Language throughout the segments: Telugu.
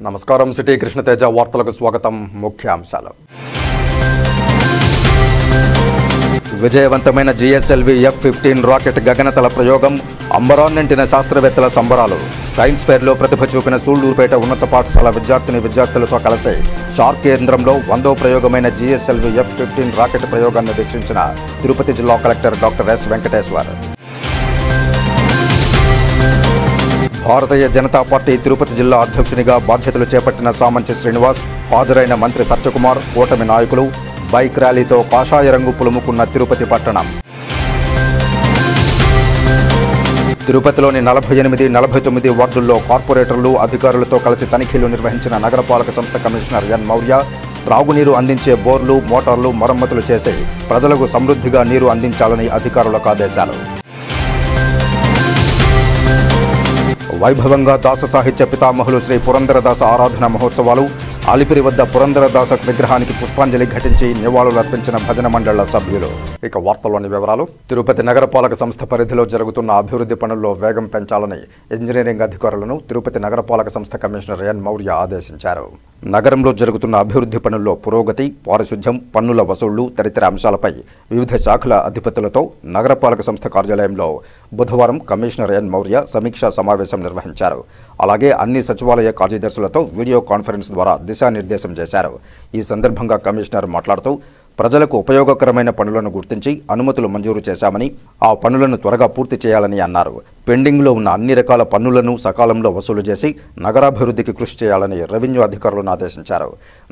నమస్కారం. సిటీ కృష్ణతేజ వార్తలకు స్వాగతం. ముఖ్యాంశాలు. విజయవంతమైన జిఎస్ఎల్వి F-15 రాకెట్ గగనతల ప్రయోగం, అంబరాన్నింటిన శాస్త్రవేత్తల సంబరాలు. సైన్స్ ఫెయిర్లో ప్రతిభ చూపిన సూళ్లూరుపేట ఉన్నత పాఠశాల విద్యార్థులతో కలిసి షార్క్ కేంద్రంలో 100వ ప్రయోగమైన జిఎస్ఎల్వి F-15 రాకెట్ ప్రయోగాన్ని వీక్షించిన తిరుపతి జిల్లా collector doctor yes Venkateshwar. Bharatiya Janata party Tirupati జిల్లా అధ్యక్షునిగా బాధ్యతలు చేపట్టిన సామంచి శ్రీనివాస్, హాజరైన మంత్రి సత్యకుమార్, కూటమి నాయకులు బైక్ ర్యాలీతో కాషాయ రంగు పులుముకున్న తిరుపతి పట్టణం. తిరుపతిలోని 48, 49 వార్డుల్లో కార్పొరేటర్లు, అధికారులతో కలిసి తనిఖీలు నిర్వహించిన నగరపాలక సంస్థ కమిషనర్ ఎన్ మౌర్య, త్రాగునీరు అందించే బోర్లు, మోటార్లు మరమ్మతులు చేసి ప్రజలకు సమృద్ధిగా నీరు అందించాలని అధికారులకు ఆదేశాలు. వైభవంగా దాస సాహిత్య పితామహులు శ్రీ పురంధరదాస ఆరాధన మహోత్సవాలు. అలిపిరి వద్ద పురంధరదాస విగ్రహానికి పుష్పాంజలి ఘటించి నివాళులర్పించిన భజన మండళ్ల సభ్యులు. ఇక వార్తల్లోని వివరాలు. తిరుపతి నగరపాలక సంస్థ పరిధిలో జరుగుతున్న అభివృద్ధి పనుల్లో వేగం పెంచాలని ఇంజనీరింగ్ అధికారులను తిరుపతి నగరపాలక సంస్థ కమిషనర్ ఎన్ మౌర్య ఆదేశించారు. నగరంలో జరుగుతున్న అభివృద్ధి పనుల్లో పురోగతి, పారిశుధ్యం, పన్నుల వసూళ్లు తదితర అంశాలపై వివిధ శాఖల అధిపతులతో నగరపాలక సంస్థ కార్యాలయంలో బుధవారం కమిషనర్ ఎన్ మౌర్య సమీక్షా సమావేశం నిర్వహించారు. అలాగే అన్ని సచివాలయ కార్యదర్శులతో వీడియో కాన్ఫరెన్స్ ద్వారా దిశానిర్దేశం చేశారు. ఈ సందర్భంగా కమిషనర్ మాట్లాడుతూ, ప్రజలకు ఉపయోగకరమైన పనులను గుర్తించి అనుమతులు మంజూరు చేశామని, ఆ పనులను త్వరగా పూర్తి చేయాలని అన్నారు. పెండింగ్లో ఉన్న అన్ని రకాల పన్నులను సకాలంలో వసూలు చేసి నగరాభివృద్ధికి కృషి చేయాలని రెవెన్యూ అధికారులను ఆదేశించారు.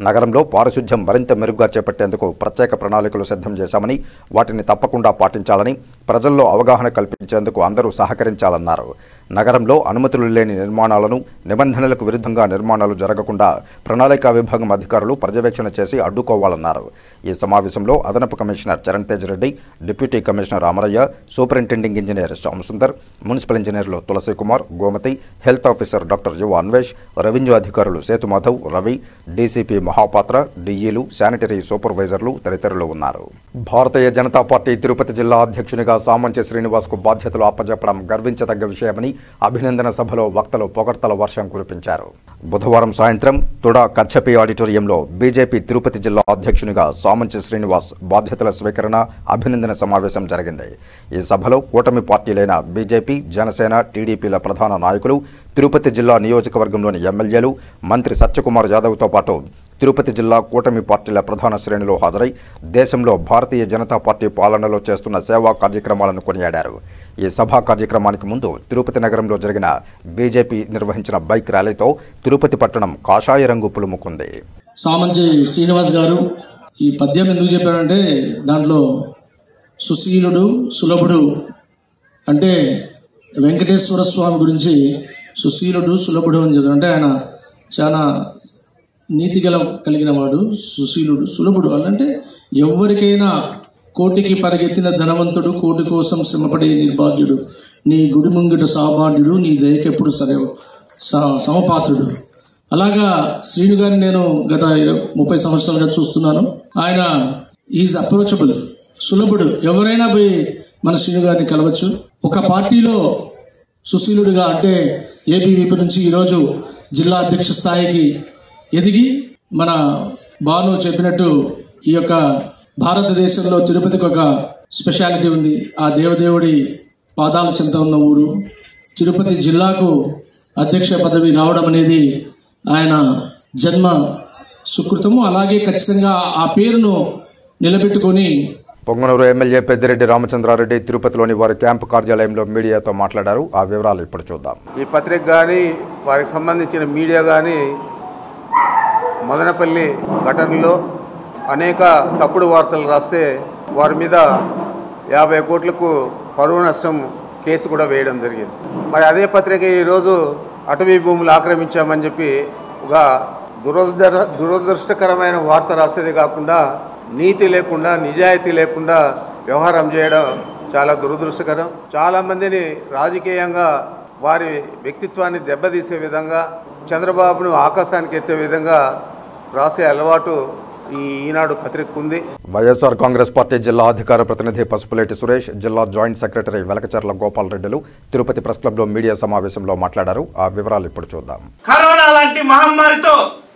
నగరంలో పారిశుధ్యం మరింత మెరుగ్గా చేపట్టేందుకు ప్రత్యేక ప్రణాళికలు సిద్ధం చేశామని, వాటిని తప్పకుండా పాటించాలని, ప్రజల్లో అవగాహన కల్పించేందుకు అందరూ సహకరించాలన్నారు. నగరంలో అనుమతులు లేని నిర్మాణాలను, నిబంధనలకు విరుద్ధంగా నిర్మాణాలు జరగకుండా ప్రణాళికా విభాగం అధికారులు పర్యవేక్షణ చేసి అడ్డుకోవాలన్నారు. ఈ సమావేశంలో అదనపు commissioner Charan Tej Reddy, deputy commissioner Amaraiah, superintending engineer Shyam Sundar, municipal ఇంజనీర్లు Tulasi Kumar, Gomathi, health officer doctor Yuva Anvesh, revenue అధికారులు సేతు మాధవ్, రవి, డీసీపీ మహాపాత్ర, డిఈలు, శానిటరీ సూపర్వైజర్లు తదితరులు ఉన్నారు. భారతీయ జనతా పార్టీ తిరుపతి జిల్లా అధ్యక్షునిగా సామంచి శ్రీనివాస్కు బాధ్యతలు అప్పజెప్పడం గర్వించదగ్గ విషయమని అభినందన సభలో వక్తలు పొగడ్తల వర్షం కురిపించారు. బుధవారం సాయంత్రం తుడా కచ్చపి ఆడిటోరియంలో బీజేపీ తిరుపతి జిల్లా అధ్యక్షునిగా సామంచి శ్రీనివాస్ బాధ్యతల స్వీకరణ, అభినందన సమావేశం జరిగింది. ఈ సభలో కూటమి పార్టీలైన బీజేపీ, జనసేన, టీడీపీల ప్రధాన నాయకులు, తిరుపతి జిల్లా నియోజకవర్గంలోని ఎమ్మెల్యేలు, మంత్రి సత్యకుమార్ యాదవ్తో పాటు తిరుపతి జిల్లా కూటమి పార్టీల ప్రధాన శ్రేణులు హాజరై దేశంలో భారతీయ జనతా పార్టీ పాలనలో చేస్తున్న సేవా కార్యక్రమాలను కొనియాడారు. ఈ సభా కార్యక్రమానికి ముందు తిరుపతి నగరంలో జరిగిన బీజేపీ నిర్వహించిన బైక్ ర్యాలీతో తిరుపతి పట్టణం కాషాయ రంగు పులుముకుంది. సామంచి శ్రీనివాస్ గారు ఈ పద్యం ఎందుకు చెప్పారంటే, దాంట్లో సుశీలుడు సులభుడు అంటే వెంకటేశ్వర స్వామి గురించి సుశీలుడు సులభుడు అని చెప్పారు. అంటే ఆయన చాలా నీతి కలిగిన వాడు, సుశీలుడు సులభుడు అంటే ఎవరికైనా కోటికి పరిగెత్తిన ధనవంతుడు, కోటి కోసం శ్రమపడే నిర్భాగ్యుడు, నీ గుడి ముంగిట సామాన్యుడు, నీ దయకెప్పుడు సమపాత్రుడు. అలాగా శ్రీను గారిని నేను గత 30 సంవత్సరాలుగా చూస్తున్నాను. ఆయన ఈజ్ అప్రోచబుల్, సులభుడు, ఎవరైనా పోయి మన శ్రీను గారిని కలవచ్చు. ఒక పార్టీలో సుశీలుడుగా అంటే ఏబీవీపీ నుంచి ఈరోజు జిల్లా అధ్యక్ష స్థాయికి ఎదిగి, మన బాను చెప్పినట్టు ఈ యొక్క భారతదేశంలో తిరుపతికి ఒక స్పెషాలిటీ ఉంది. ఆ దేవదేవుడి పాదాల చెంత ఉన్న ఊరు. తిరుపతి జిల్లాకు అధ్యక్ష పదవి రావడం అనేది ఆయన జన్మ సుకృతము. అలాగే ఖచ్చితంగా ఆ పేరును నిలబెట్టుకొని పొంగనూరు ఎమ్మెల్యే పెద్దిరెడ్డి రామచంద్రారెడ్డి తిరుపతిలోని వారి క్యాంపు కార్యాలయంలో మీడియాతో మాట్లాడారు. ఆ వివరాలు ఇప్పుడు చూద్దాం. ఈ పత్రిక కానీ వారికి సంబంధించిన మీడియా కానీ మదనపల్లి ఘటనలో అనేక తప్పుడు వార్తలు రాస్తే వారి మీద 50 కోట్లకు పరువు నష్టం కేసు కూడా వేయడం జరిగింది. మరి అదే పత్రిక ఈరోజు అటవీ భూములు ఆక్రమించామని చెప్పి ఒక దురదృష్టకరమైన వార్త రాసేది కాకుండా, నీతి లేకుండా, నిజాయితీ లేకుండా వ్యవహారం చేయడం చాలా దురదృష్టకరం. చాలామందిని రాజకీయంగా వారి వ్యక్తిత్వాన్ని దెబ్బతీసే విధంగా, చంద్రబాబును ఆకాశానికి ఎత్తే విధంగా రాసే అలవాటు ఈ ఈనాడు పత్రిక ఉంది. వైఎస్ఆర్ కాంగ్రెస్ పార్టీ జిల్లా అధికార ప్రతినిధి పసుపులేటి సురేష్, జిల్లా జాయింట్ సెక్రటరీ వెలకచర్ల గోపాల్ రెడ్డిలు తిరుపతి ప్రెస్ క్లబ్ లో మీడియా సమావేశంలో మాట్లాడారు. ఆ వివరాలు ఇప్పుడు చూద్దాం. కరోనా లాంటి మహమ్మారితో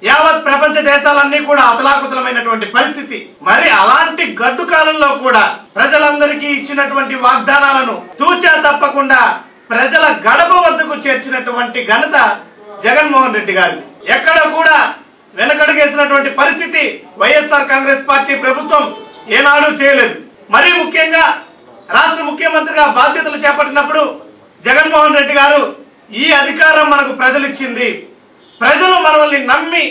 యావత్ ప్రపంచ దేశాలన్నీ కూడా అతలాకుతలమైనటువంటి పరిస్థితి. మరి అలాంటి గడ్డు కాలంలో కూడా ప్రజలందరికీ ఇచ్చినటువంటి వాగ్దానాలను తూచా తప్పకుండా ప్రజల గడప వద్దకు చేర్చినటువంటి ఘనత జగన్మోహన్ రెడ్డి గారిది. ఎక్కడ కూడా వెనకడుగేసినటువంటి పరిస్థితి వైఎస్ఆర్ కాంగ్రెస్ పార్టీ ప్రభుత్వం ఏనాడు చేయలేదు. మరీ ముఖ్యంగా రాష్ట్ర ముఖ్యమంత్రిగా బాధ్యతలు చేపట్టినప్పుడు జగన్మోహన్ రెడ్డి గారు ఈ అధికారం మనకు ప్రజలు ఇచ్చింది, ప్రజలు మనల్ని నమ్మి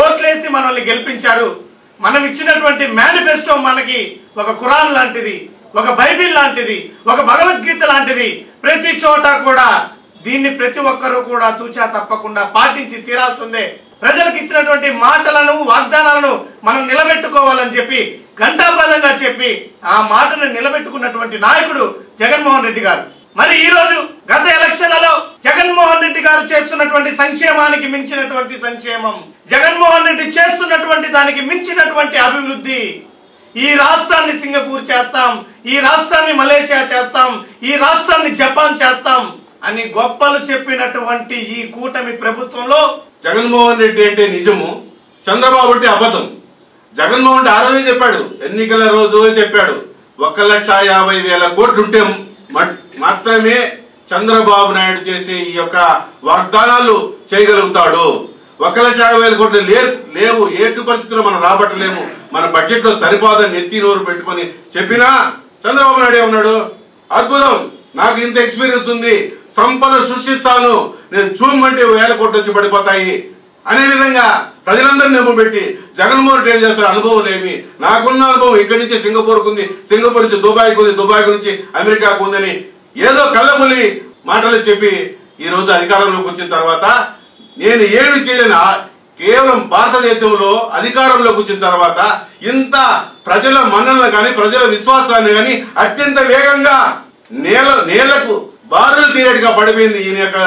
ఓట్లేసి మనల్ని గెలిపించారు, మనం ఇచ్చినటువంటి మేనిఫెస్టో మనకి ఒక ఖురాన్ లాంటిది, ఒక బైబిల్ లాంటిది, ఒక భగవద్గీత లాంటిది. ప్రతి చోట కూడా దీన్ని ప్రతి ఒక్కరూ కూడా తూచా తప్పకుండా పాటించి తీరాల్సిందే. ప్రజలకు ఇచ్చినటువంటి మాటలను వాగ్దానాలను మనం నిలబెట్టుకోవాలని చెప్పి ఘంటాపదంగా చెప్పి ఆ మాటను నిలబెట్టుకున్నటువంటి నాయకుడు జగన్మోహన్ రెడ్డి గారు. మరి ఈ రోజు గత ఎలక్షన్లలో జగన్మోహన్ రెడ్డి గారు చేస్తున్నటువంటి సంక్షేమానికి మించినటువంటి సంక్షేమం, జగన్మోహన్ రెడ్డి చేస్తున్నటువంటి దానికి మించినటువంటి అభివృద్ధి, ఈ రాష్ట్రాన్ని సింగపూర్ చేస్తాం, ఈ రాష్ట్రాన్ని మలేషియా చేస్తాం, ఈ రాష్ట్రాన్ని జపాన్ చేస్తాం అని గొప్పలు చెప్పినటువంటి ఈ కూటమి ప్రభుత్వంలో జగన్మోహన్ రెడ్డి అంటే నిజము, చంద్రబాబు అంటే అబద్ధం. జగన్మోహన్ రెడ్డి ఆ రోజే చెప్పాడు, ఎన్నికల రోజు చెప్పాడు 1,50,000 కోట్లు ఉంటే మాత్రమే చంద్రబాబు నాయుడు చేసే ఈ యొక్క వాగ్దానాలు చేయగలుగుతాడు. 1,50,000 కోట్లు లేవు, ఏటు పరిస్థితుల్లో మనం రాబట్టలేము, మన బడ్జెట్ లో సరిపోదని నెత్తి నోరు పెట్టుకొని చెప్పినా చంద్రబాబు నాయుడు ఏమన్నాడు, అద్భుతం, నాకు ఇంత ఎక్స్పీరియన్స్ ఉంది, సంపద సృష్టిస్తాను, నేను చూడమంటే 1,000 కోట్లు వచ్చి పడిపోతాయి అనే విధంగా ప్రజలందరినీ నమ్మబెట్టి జగన్మోహన్ రెడ్డి ఏం చేస్తారు, అనుభవం ఏమి, నాకున్న అనుభవం ఇక్కడి నుంచి సింగపూర్కు ఉంది, సింగపూర్ నుంచి దుబాయ్కి ఉంది, దుబాయ్ నుంచి అమెరికాకు ఉందని ఏదో కళ్ళబుల్లి మాటలు చెప్పి ఈ రోజు అధికారంలోకి వచ్చిన తర్వాత నేను ఏమి చేయలేను, కేవలం భారతదేశంలో అధికారంలోకి వచ్చిన తర్వాత ఇంత ప్రజల మన్ననలు కానీ ప్రజల విశ్వాసాన్ని కానీ అత్యంత వేగంగా నేలకు బారులు తీరేట్టుగా పడిపోయింది ఈయన యొక్క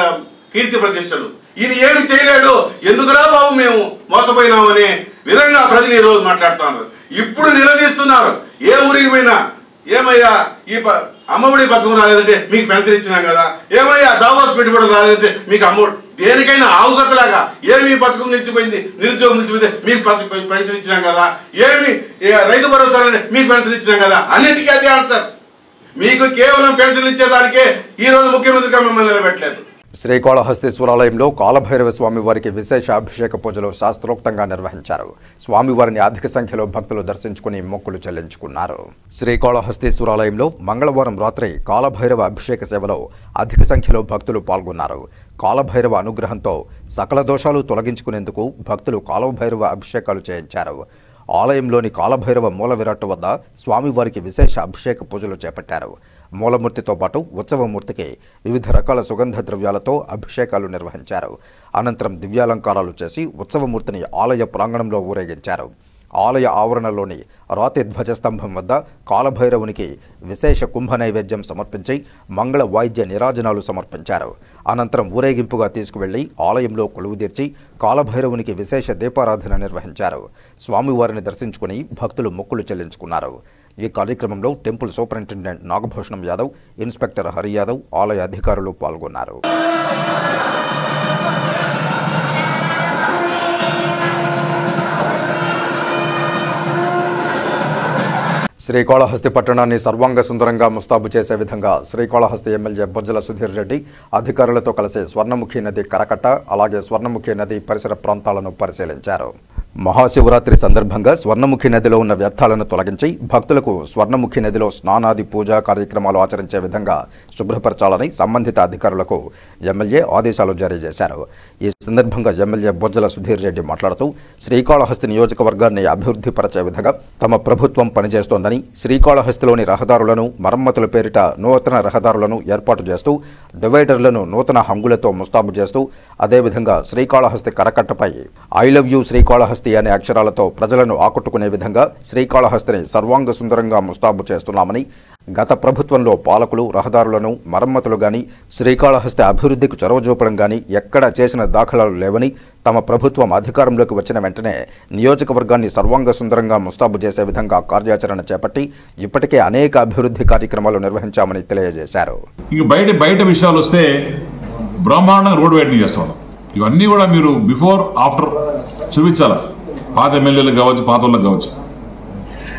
కీర్తి ప్రతిష్టలు. ఈయన ఏమి చేయలేడు, ఎందుకురా బాబు మేము మోసపోయినామనే విధంగా ప్రజలు ఈ రోజు మాట్లాడుతున్నారు. ఇప్పుడు నిలదీస్తున్నారు. ఏ ఊరికి పోయినా ఏమయ్యా ఈ అమ్మఒడి పథకం రాలేదంటే మీకు పెన్షన్ ఇచ్చినాం కదా, ఏమయ్యా దావోస్ పెట్టుబడి రాలేదంటే మీకు అమ్మఒడి, దేనికైనా ఆవుగతలాగా ఏమి పథకం నిలిచిపోయింది, నిరుద్యోగం నిలిచిపోతే మీకు పెన్షన్ ఇచ్చినాం కదా, ఏమి రైతు భరోసా మీకు పెన్షన్ ఇచ్చినాం కదా, అన్నిటికీ అదే ఆన్సర్. మీకు కేవలం పెన్షన్ ఇచ్చేదానికే ఈ రోజు ముఖ్యమంత్రిగా మిమ్మల్ని నిలబెట్టలేదు. శ్రీకాళహస్తీశ్వరాలయంలో కాలభైరవ స్వామివారికి విశేష అభిషేక పూజలు శాస్త్రోక్తంగా నిర్వహించారు. స్వామివారిని అధిక సంఖ్యలో భక్తులు దర్శించుకుని మొక్కులు చెల్లించుకున్నారు. శ్రీకాళహస్తీశ్వరాలయంలో మంగళవారం రాత్రి కాలభైరవ అభిషేక సేవలో అధిక సంఖ్యలో భక్తులు పాల్గొన్నారు. కాలభైరవ అనుగ్రహంతో సకల దోషాలు తొలగించుకునేందుకు భక్తులు కాలభైరవ అభిషేకాలు చేయించారు. ఆలయంలోని కాలభైరవ మూల విరాట్టు వద్ద స్వామివారికి విశేష అభిషేక పూజలు చేపట్టారు. మూలమూర్తితో పాటు ఉత్సవమూర్తికి వివిధ రకాల సుగంధ ద్రవ్యాలతో అభిషేకాలు నిర్వహించారు. అనంతరం దివ్యాలంకారాలు చేసి ఉత్సవమూర్తిని ఆలయ ప్రాంగణంలో ఊరేగించారు. ఆలయ ఆవరణలోని రాతి ధ్వజస్తంభం వద్ద కాలభైరవునికి విశేష కుంభ నైవేద్యం సమర్పించి మంగళ వాయిద్య నిరాజనాలు సమర్పించారు. అనంతరం ఊరేగింపుగా తీసుకువెళ్లి ఆలయంలో కొలువుదీర్చి కాలభైరవునికి విశేష దీపారాధన నిర్వహించారు. స్వామివారిని దర్శించుకుని భక్తులు మొక్కులు చెల్లించుకున్నారు. ఈ కార్యక్రమంలో temple superintendent Nagabhushanam Yadav, inspector Hari Yadav, ఆలయ అధికారులు పాల్గొన్నారు. శ్రీకాళహస్తి పట్టణాన్ని సర్వాంగ సుందరంగా ముస్తాబు చేసే విధంగా శ్రీకాళహస్తి ఎమ్మెల్యే బొజ్జల సుధీర్ రెడ్డి అధికారులతో కలిసి స్వర్ణముఖి నది కరకట్ట, అలాగే స్వర్ణముఖి నది పరిసర ప్రాంతాలను పరిశీలించారు. మహాశివరాత్రి సందర్భంగా స్వర్ణముఖి నదిలో ఉన్న వ్యర్థాలను తొలగించి భక్తులకు స్వర్ణముఖి నదిలో స్నానాది పూజా కార్యక్రమాలు ఆచరించే విధంగా శుభ్రపరచాలని సంబంధిత అధికారులకు ఎమ్మెల్యే ఆదేశాలు జారీ చేశారు. ఈ సందర్భంగా ఎమ్మెల్యే బొజ్జల సుధీర్ రెడ్డి మాట్లాడుతూ శ్రీకాళహస్తి నియోజకవర్గాన్ని అభివృద్ధి పరిచే విధంగా తమ ప్రభుత్వం పనిచేస్తోందని, శ్రీకాళహస్తిలోని రహదారులను మరమ్మతుల పేరిట నూతన రహదారులను ఏర్పాటు చేస్తూ డివైడర్లను నూతన హంగులతో ముస్తాబు చేస్తూ అదేవిధంగా శ్రీకాళహస్తి కరకట్టపై ఐ లవ్ యూ శ్రీకాళహస్తి అనే అక్షరాలతో ప్రజలను ఆకట్టుకునే విధంగా శ్రీకాళహస్తిని సర్వాంగ సుందరంగా ముస్తాబు చేస్తున్నామని, గత ప్రభుత్వంలో పాలకులు రహదారులను మరమ్మతులు గాని శ్రీకాళహస్తి అభివృద్ధికి చొరవ చూపడం గాని ఎక్కడ చేసిన దాఖలాలు లేవని, తమ ప్రభుత్వం అధికారంలోకి వచ్చిన వెంటనే నియోజకవర్గాన్ని సర్వాంగ సుందరంగా ముస్తాబు చేసే విధంగా కార్యాచరణ చేపట్టి ఇప్పటికే అనేక అభివృద్ధి కార్యక్రమాలు నిర్వహించామని తెలియజేశారు. ఇక బయట విషయాలు వస్తే బ్రహ్మాండంగా రోడ్ వైడనింగ్ చేస్తాం. ఇవన్నీ కూడా మీరు బిఫోర్ ఆఫ్టర్ చూపించాలా. పాత ఎమ్మెల్యేలకు కావచ్చు, పాత వాళ్ళకి కావచ్చు.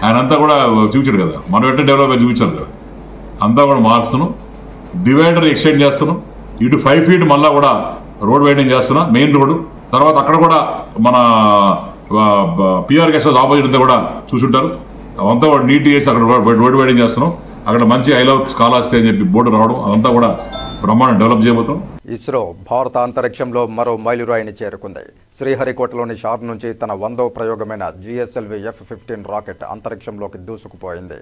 ఆయన అంతా కూడా చూపించాడు కదా, మనం ఎట్లా డెవలప్ చూపించాలి కదా. అంతా కూడా మారుస్తున్నాం, డివైడర్ ఎక్స్టెండ్ చేస్తున్నాం. ఇటు 5 feet మళ్ళా కూడా రోడ్ వైడనింగ్ చేస్తున్నా, మెయిన్ రోడ్డు. తర్వాత అక్కడ కూడా మన పిఆర్ గెస్ట్ హౌస్ ఆపోజిట్ అంతా కూడా చూసుంటారు. అవంతా కూడా నీట్ చేసి అక్కడ రోడ్ వైడనింగ్ చేస్తున్నాం. అక్కడ మంచి ఐ లవ్ స్కాలర్స్ అని చెప్పి బోర్డు రావడం, అదంతా కూడా బ్రహ్మాండం డెవలప్ చేయబోతాం. ఇస్రో భారత అంతరిక్షంలో మరో మైలురాయిని చేరుకుంది. శ్రీహరికోటలోని షార్ నుంచి తన 100వ ప్రయోగమైన GSLV F-15 రాకెట్ అంతరిక్షంలోకి దూసుకుపోయింది.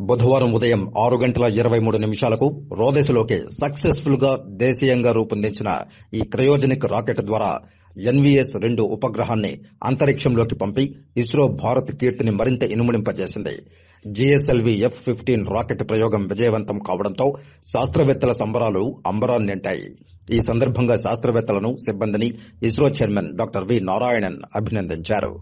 బుధవారం ఉదయం 6:23 రోదెస్లోకి సక్సెస్ఫుల్ గా దేశీయంగా రూపొందించిన ఈ క్రయోజనిక్ రాకెట్ ద్వారా NVS-2 ఉపగ్రహాన్ని అంతరిక్షంలోకి పంపి ఇస్రో భారత్ కీర్తిని మరింత ఇనుమడింపజేసింది. GSLV F-15 రాకెట్ ప్రయోగం విజయవంతం కావడంతో శాస్త్రవేత్తల సంబరాలు అంబరాన్నింటాయి. ఈ సందర్భంగా శాస్త్రవేత్తలను, సిబ్బందిని ISRO chairman doctor V Narayanan అభినందించారు.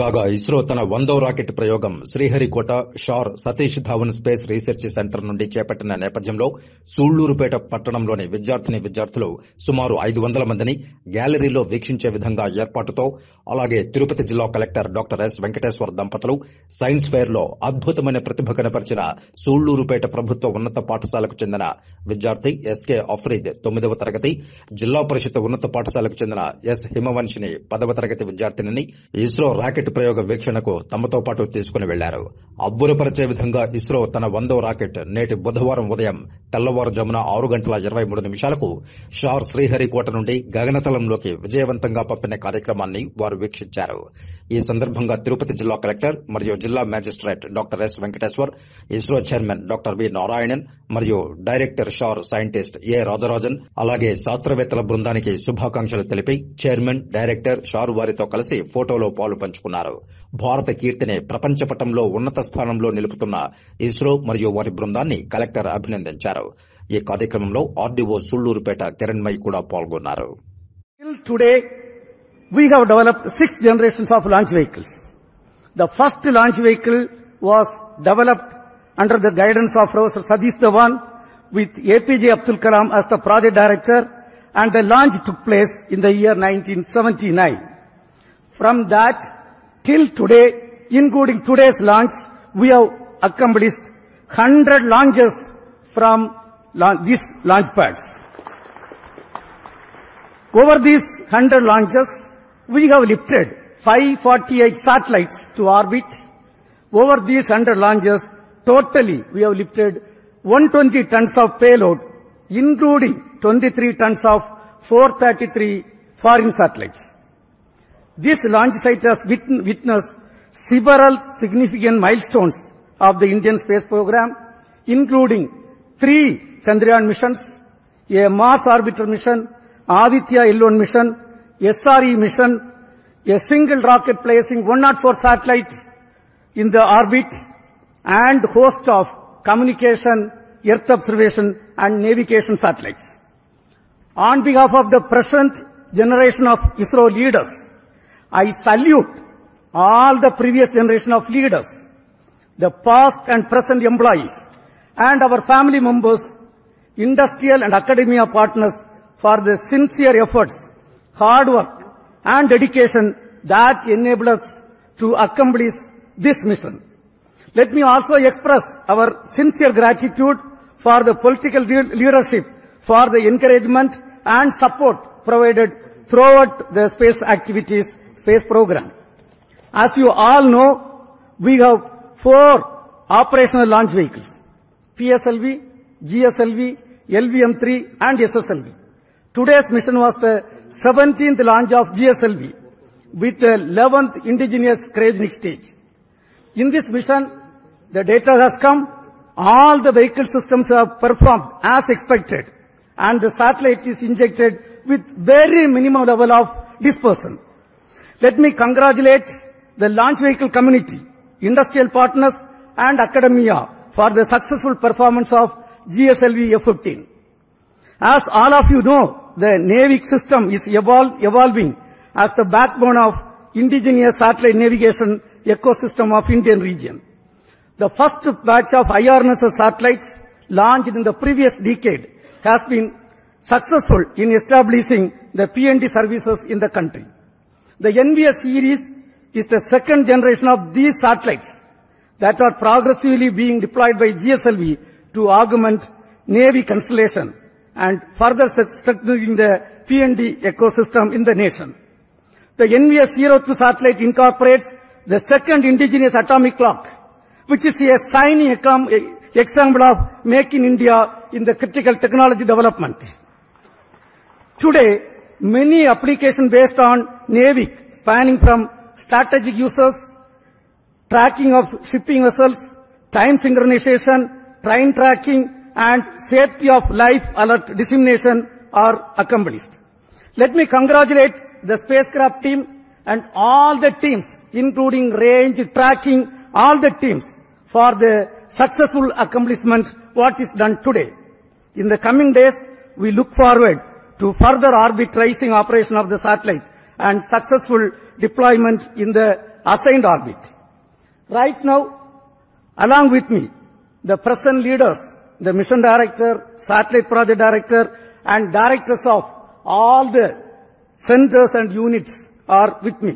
కాగా ఇస్రో తన 100వ రాకెట్ ప్రయోగం Sriharikota SHAR Satish Dhawan space research centre నుండి చేపట్టిన నేపథ్యంలో సూళ్లూరుపేట పట్టణంలోని విద్యార్థులు సుమారు 500 మందిని గ్యాలరీలో వీక్షించే విధంగా ఏర్పాటుతో, అలాగే తిరుపతి జిల్లా కలెక్టర్ డాక్టర్ ఎస్ వెంకటేశ్వర్ దంపతులు సైన్స్ ఫెయిర్ లో అద్భుతమైన ప్రతిభ కనపరిచిన సూళ్లూరుపేట ప్రభుత్వ ఉన్నత పాఠశాలకు చెందిన విద్యార్థి ఎస్కే అఫ్రీద్ 9వ తరగతి, జిల్లా పరిషత్ ఉన్నత పాఠశాలకు చెందిన ఎస్ హిమవంశిని 10వ తరగతి విద్యార్థినిని ఇస్రో రాకెట్ ప్రయోగ వీక్షణకు తమతో పాటు తీసుకుని వెళ్లారు. అబ్బురపరిచే విధంగా ఇస్రో తన 100వ రాకెట్ నేటి బుధవారం ఉదయం తెల్లవారుజామున 6:20 షార్ శ్రీహరికోట నుండి గగనతలంలోకి విజయవంతంగా పంపిన కార్యక్రమాన్ని వారు వీక్షించారు. ఈ సందర్భంగా తిరుపతి జిల్లా కలెక్టర్ మరియు జిల్లా magistrate doctor yes Venkateshwar, ISRO chairman doctor V Narayanan మరియు డైరెక్టర్ షార్ సైంటిస్ట్ ఏ రాజరాజన్, అలాగే శాస్త్రవేత్తల బృందానికి శుభాకాంక్షలు తెలిపి చైర్మన్, డైరెక్టర్ షార్ వారితో కలిసి ఫోటోలో పాలు పంచుకున్నారు. భారత కీర్తిని ప్రపంచ పటంలో ఉన్నత స్థానంలో నిలుపుతున్న ఇస్రో మరియు వారి బృందాన్ని కలెక్టర్ అభినందించారు. ఈ కార్యక్రమంలో ఆర్డీఓ సుళ్లూరుపేట కిరణ్మయి కూడా పాల్గొన్నారు. Today, we have developed 6 generations of launch vehicles. The first launch vehicle was developed under the guidance of Professor Satish Dhawan with APJ Abdul Kalam as the project director, and the launch took place in the year 1979. From that till today, including today's launch, we have accomplished 100 launches from these launch pads. Over these 100 launches, we have lifted 548 satellites to orbit. Over these 100 launches, totally we have lifted 120 tons of payload, including 23 tons of 433 foreign satellites. This launch site has witnessed several significant milestones of the Indian space program, including 3 Chandrayaan missions, a Mars orbiter mission, Aditya L1 mission, SRE mission, a single rocket placing 104 satellites in the orbit, and host of communication, earth observation and navigation satellites. On behalf of the present generation of ISRO leaders, I salute all the previous generation of leaders, the past and present employees, and our family members, industrial and academia partners for the sincere efforts, hard work and dedication that enable us to accomplish this mission. Let me also express our sincere gratitude for the political leadership for the encouragement and support provided throughout the space activities, space program. As you all know, we have 4 operational launch vehicles: PSLV, GSLV, LVM-3 and SSLV. Today's mission was the 17th launch of GSLV with the 11th indigenous cryogenic stage. In this mission, the data has come, all the vehicle systems have performed as expected, and the satellite is injected with very minimum level of dispersion. Let me congratulate the launch vehicle community, industrial partners and academia for the successful performance of GSLV F-15. As all of you know, the NAVIC system is evolving as the backbone of indigenous satellite navigation ecosystem of Indian region. The first batch of IRNSS satellites launched in the previous decade has been successful in establishing the PND services in the country. The NVS series is the second generation of these satellites that are progressively being deployed by GSLV to augment Navy constellation and further strengthening the PND ecosystem in the nation. The NVS-02 satellite incorporates the second indigenous atomic clock, which is a shining example of Make in India in the critical technology development. Today, many applications based on NAVIC, spanning from strategic uses, tracking of shipping vessels, time synchronization, train tracking, and safety of life alert dissemination are accomplished. Let me congratulate the spacecraft team and all the teams, including range, tracking, all the teams, for the successful accomplishment what is done today. In the coming days, we look forward to further orbit raising operation of the satellite and successful deployment in the assigned orbit. Right now, along with me, the present leaders, the mission director, satellite project director, and directors of all the centers and units are with me.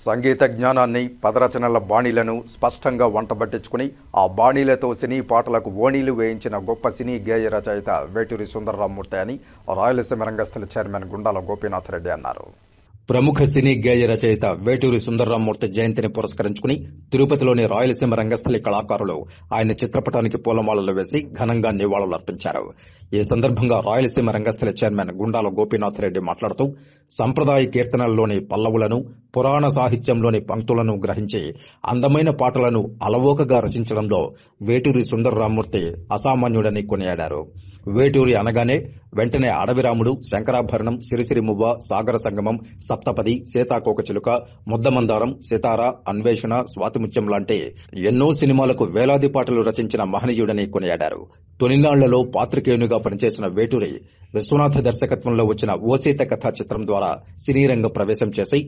సంగీత జ్ఞానాన్ని, పదరచనల బాణీలను స్పష్టంగా వంటబట్టించుకుని ఆ బాణీలతో సినీ పాటలకు ఓణీలు వేయించిన గొప్ప సినీ గేయ రచయిత వేటూరి సుందరరామూర్తి అని రాయలసీమ రంగస్థల చైర్మన్ గుండాల గోపీనాథ్ రెడ్డి అన్నారు. ప్రముఖ సినీ గేయ రచయిత వేటూరి సుందరరామమూర్తి జయంతిని పురస్కరించుకుని తిరుపతిలోని రాయలసీమ రంగస్థలి కళాకారులు ఆయన చిత్రపటానికి పూలమాలలు వేసి ఘనంగా నివాళులర్పించారు. ఈ సందర్భంగా రాయలసీమ రంగస్థలి చైర్మన్ గుండాల గోపీనాథ్ రెడ్డి మాట్లాడుతూ సంప్రదాయ కీర్తనల్లోని పల్లవులను, పురాణ సాహిత్యంలోని పంక్తులను గ్రహించి అందమైన పాటలను అలవోకగా రచించడంలో వేటూరి సుందరరామమూర్తి అసామాన్యుడని కొనియాడారు. వేటూరి అనగానే వెంటనే అడవిరాముడు, శంకరాభరణం, సిరిసిరి మువ్వ, సాగర సంగమం, సప్తపది, సీతాకోకచిలుక, ముద్దమందారం, సితార, అన్వేషణ, స్వాతిముత్యం లాంటి ఎన్నో సినిమాలకు వేలాది పాటలు రచించిన మహనీయుడని కొనియాడారు. తొలినాళ్లలో పాత్రికేయునిగా పనిచేసిన వేటూరి విశ్వనాథ దర్శకత్వంలో వచ్చిన ఓ సీత కథ చిత్రం ద్వారా సినీరంగ ప్రవేశం చేసి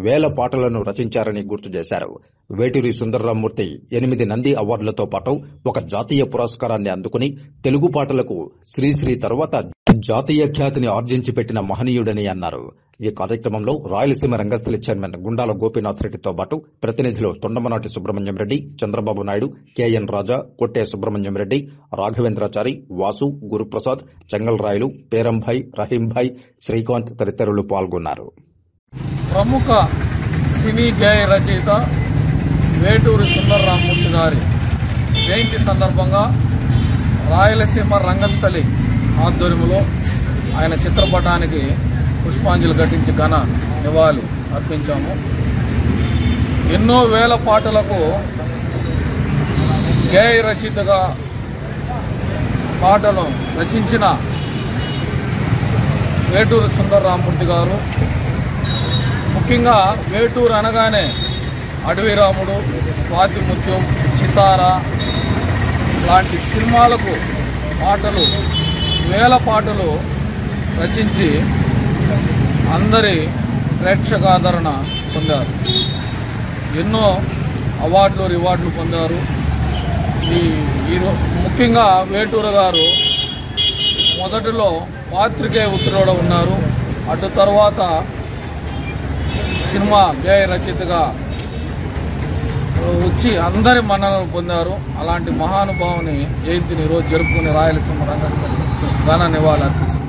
వేల పాటలను రచించారని గుర్తు చేశారు. వేటూరి సుందరరామమూర్తి 8 నంది అవార్డులతో పాటు ఒక జాతీయ పురస్కారాన్ని అందుకుని తెలుగు పాటలకు శ్రీశ్రీ తర్వాత జాతీయ ఖ్యాతిని ఆర్జించి పెట్టిన మహనీయుడని అన్నారు. ఈ కార్యక్రమంలో రాయలసీమ రంగస్థలి చైర్మన్ గుండాల గోపీనాథ్ రెడ్డితో పాటు ప్రతినిధులు తొండమనాటి సుబ్రహ్మణ్యం రెడ్డి, చంద్రబాబు నాయుడు, కెఎన్ రాజా, కొట్టే సుబ్రహ్మణ్యం రెడ్డి, రాఘవేంద్రాచారి, వాసు, గురుప్రసాద్, చెంగల్రాయలు, పేరంభాయ్, రహీంభాయ్, శ్రీకాంత్ తదితరులు పాల్గొన్నారు. ప్రముఖ సినీ గేయ రచయిత వేటూరి సుందరరామమూర్తి గారి జయంతి సందర్భంగా రాయలసీమ రంగస్థలి ఆధ్వర్యంలో ఆయన చిత్రపటానికి పుష్పాంజలి ఘటించి ఘన నివాళి అర్పించాము. ఎన్నో వేల పాటలకు గేయ రచయితగా పాటలు రచించిన వేటూరి సుందరరామమూర్తి గారు, ముఖ్యంగా వేటూరు అనగానే అడవిరాముడు, స్వాతిముత్యం, చితార లాంటి సినిమాలకు పాటలు, వేల పాటలు రచించి అందరి ప్రేక్షకాదరణ పొందారు. ఎన్నో అవార్డులు, రివార్డులు పొందారు. ముఖ్యంగా వేటూరు గారు మొదటిలో పాత్రికేయ వృత్తిలో ఉన్నారు. అటు తర్వాత సినిమా గేయ రచయితగా వచ్చి అందరి మన్ననలు పొందారు. అలాంటి మహానుభావుని జయంతిని ఈరోజు జరుపుకుని రాయలసీమ రంగస్థలి ఘన నివాళులు అర్పిస్తుంది.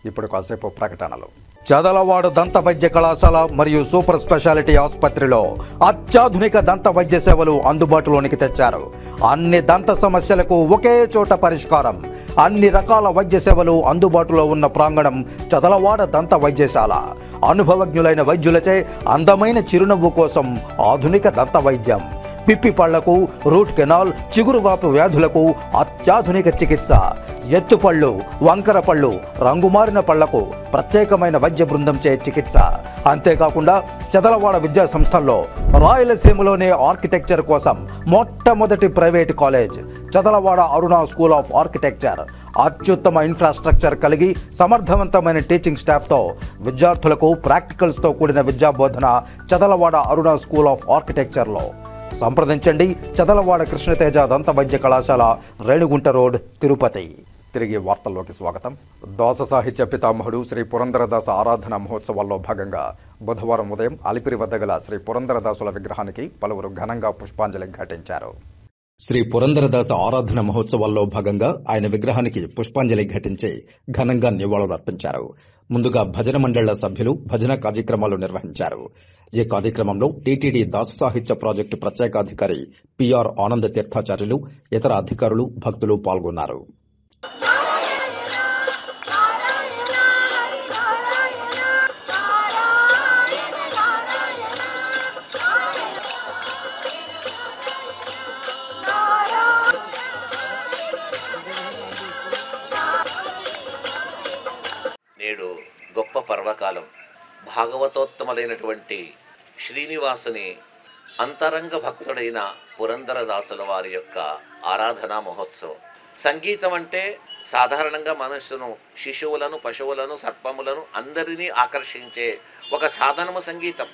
ఇప్పుడు కాసేపు ప్రకటనలు. చదలవాడ దంత వైద్య కళాశాల మరియు సూపర్ స్పెషాలిటీ ఆసుపత్రిలో అత్యాధునిక దంత వైద్య సేవలు అందుబాటులోనికి తెచ్చారు. అన్ని దంత సమస్యలకు ఒకే చోట పరిష్కారం. అన్ని రకాల వైద్య సేవలు అందుబాటులో ఉన్న ప్రాంగణం చదలవాడ దంత వైద్యశాల. అనుభవజ్ఞులైన వైద్యులచే అందమైన చిరునవ్వు కోసం ఆధునిక దంత వైద్యం. పిప్పి పళ్లకు, రూట్ కెనాల్, చిగురువాపు వ్యాధులకు అత్యాధునిక చికిత్స. ఎత్తుపళ్ళు, వంకర పళ్ళు, రంగుమారిన పళ్లకు ప్రత్యేకమైన వైద్య బృందంచే చికిత్స. అంతేకాకుండా చదలవాడ విద్యా సంస్థల్లో రాయలసీమలోనే ఆర్కిటెక్చర్ కోసం మొట్టమొదటి private college Chadalavada Aruna school of architecture. అత్యుత్తమ ఇన్ఫ్రాస్ట్రక్చర్ కలిగి సమర్థవంతమైన టీచింగ్ స్టాఫ్తో విద్యార్థులకు ప్రాక్టికల్స్తో కూడిన విద్యాబోధన చదలవాడ అరుణ స్కూల్ ఆఫ్ ఆర్కిటెక్చర్లో. సంప్రదించండి. చదలవాడ కృష్ణతేజ దంత వైద్య కళాశాల, రేణుగుంట రోడ్, తిరుపతి. తిరిగి వార్తల్లోకి స్వాగతం. దాస సాహిత్య పితామహుడు శ్రీ పురంధరదాస ఆరాధన మహోత్సవాల్లో భాగంగా బుధవారం ఉదయం అలిపిరి వద్ద గల శ్రీ పురంధరదాసుల విగ్రహానికి పలువురు ఘనంగా పుష్పాంజలి ఘటించారు. శ్రీ పురంధరదాస ఆరాధన మహోత్సవాల్లో భాగంగా ఆయన విగ్రహానికి పుష్పాంజలి ఘటించి ఘనంగా నివాళులర్పించారు. ముందుగా భజన మండళ్ల సభ్యులు భజన కార్యక్రమాలు నిర్వహించారు. ఈ కార్యక్రమంలో టీటీడీ దాస సాహిత్య ప్రాజెక్టు ప్రత్యేకాధికారి పిఆర్ ఆనంద తీర్థాచార్యులు, ఇతర అధికారులు, భక్తులు పాల్గొన్నారు. నేడు గొప్ప పర్వకాలం. భాగవతోత్తములైనటువంటి శ్రీనివాసుని అంతరంగ భక్తుడైన పురంధరదాసుల వారి యొక్క ఆరాధనా మహోత్సవం. సంగీతం అంటే సాధారణంగా మనస్సును, శిశువులను, పశువులను, సర్పములను అందరినీ ఆకర్షించే ఒక సాధనము సంగీతం.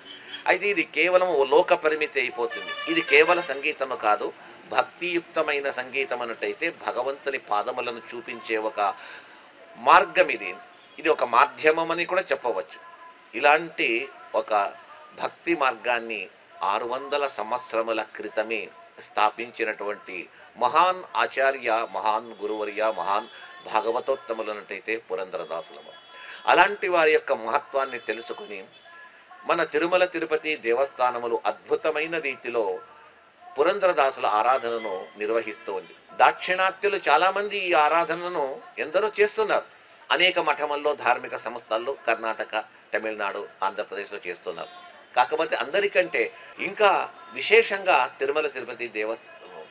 అయితే ఇది కేవలం లోక పరిమితి అయిపోతుంది. ఇది కేవల సంగీతము కాదు, భక్తియుక్తమైన సంగీతం అన్నట్టయితే భగవంతుని పాదములను చూపించే ఒక మార్గం ఇది. ఇది ఒక మాధ్యమం అని కూడా చెప్పవచ్చు. ఇలాంటి ఒక భక్తి మార్గాన్ని 600 సంవత్సరముల క్రితమే స్థాపించినటువంటి మహాన్ ఆచార్య, మహాన్ గురువర్య, మహాన్ భాగవతోత్తములన్నట్టయితే పురంధరదాసులము. అలాంటి వారి యొక్క మహత్వాన్ని తెలుసుకుని మన తిరుమల తిరుపతి దేవస్థానములు అద్భుతమైన రీతిలో పురంధరదాసుల ఆరాధనను నిర్వహిస్తోంది. దాక్షిణాత్యులు చాలామంది ఈ ఆరాధనను ఎందరో చేస్తున్నారు. అనేక మఠముల్లో, ధార్మిక సంస్థల్లో కర్ణాటక, తమిళనాడు, ఆంధ్రప్రదేశ్లో చేస్తున్నారు. కాకపోతే అందరికంటే ఇంకా విశేషంగా తిరుమల తిరుపతి దేవస్థానం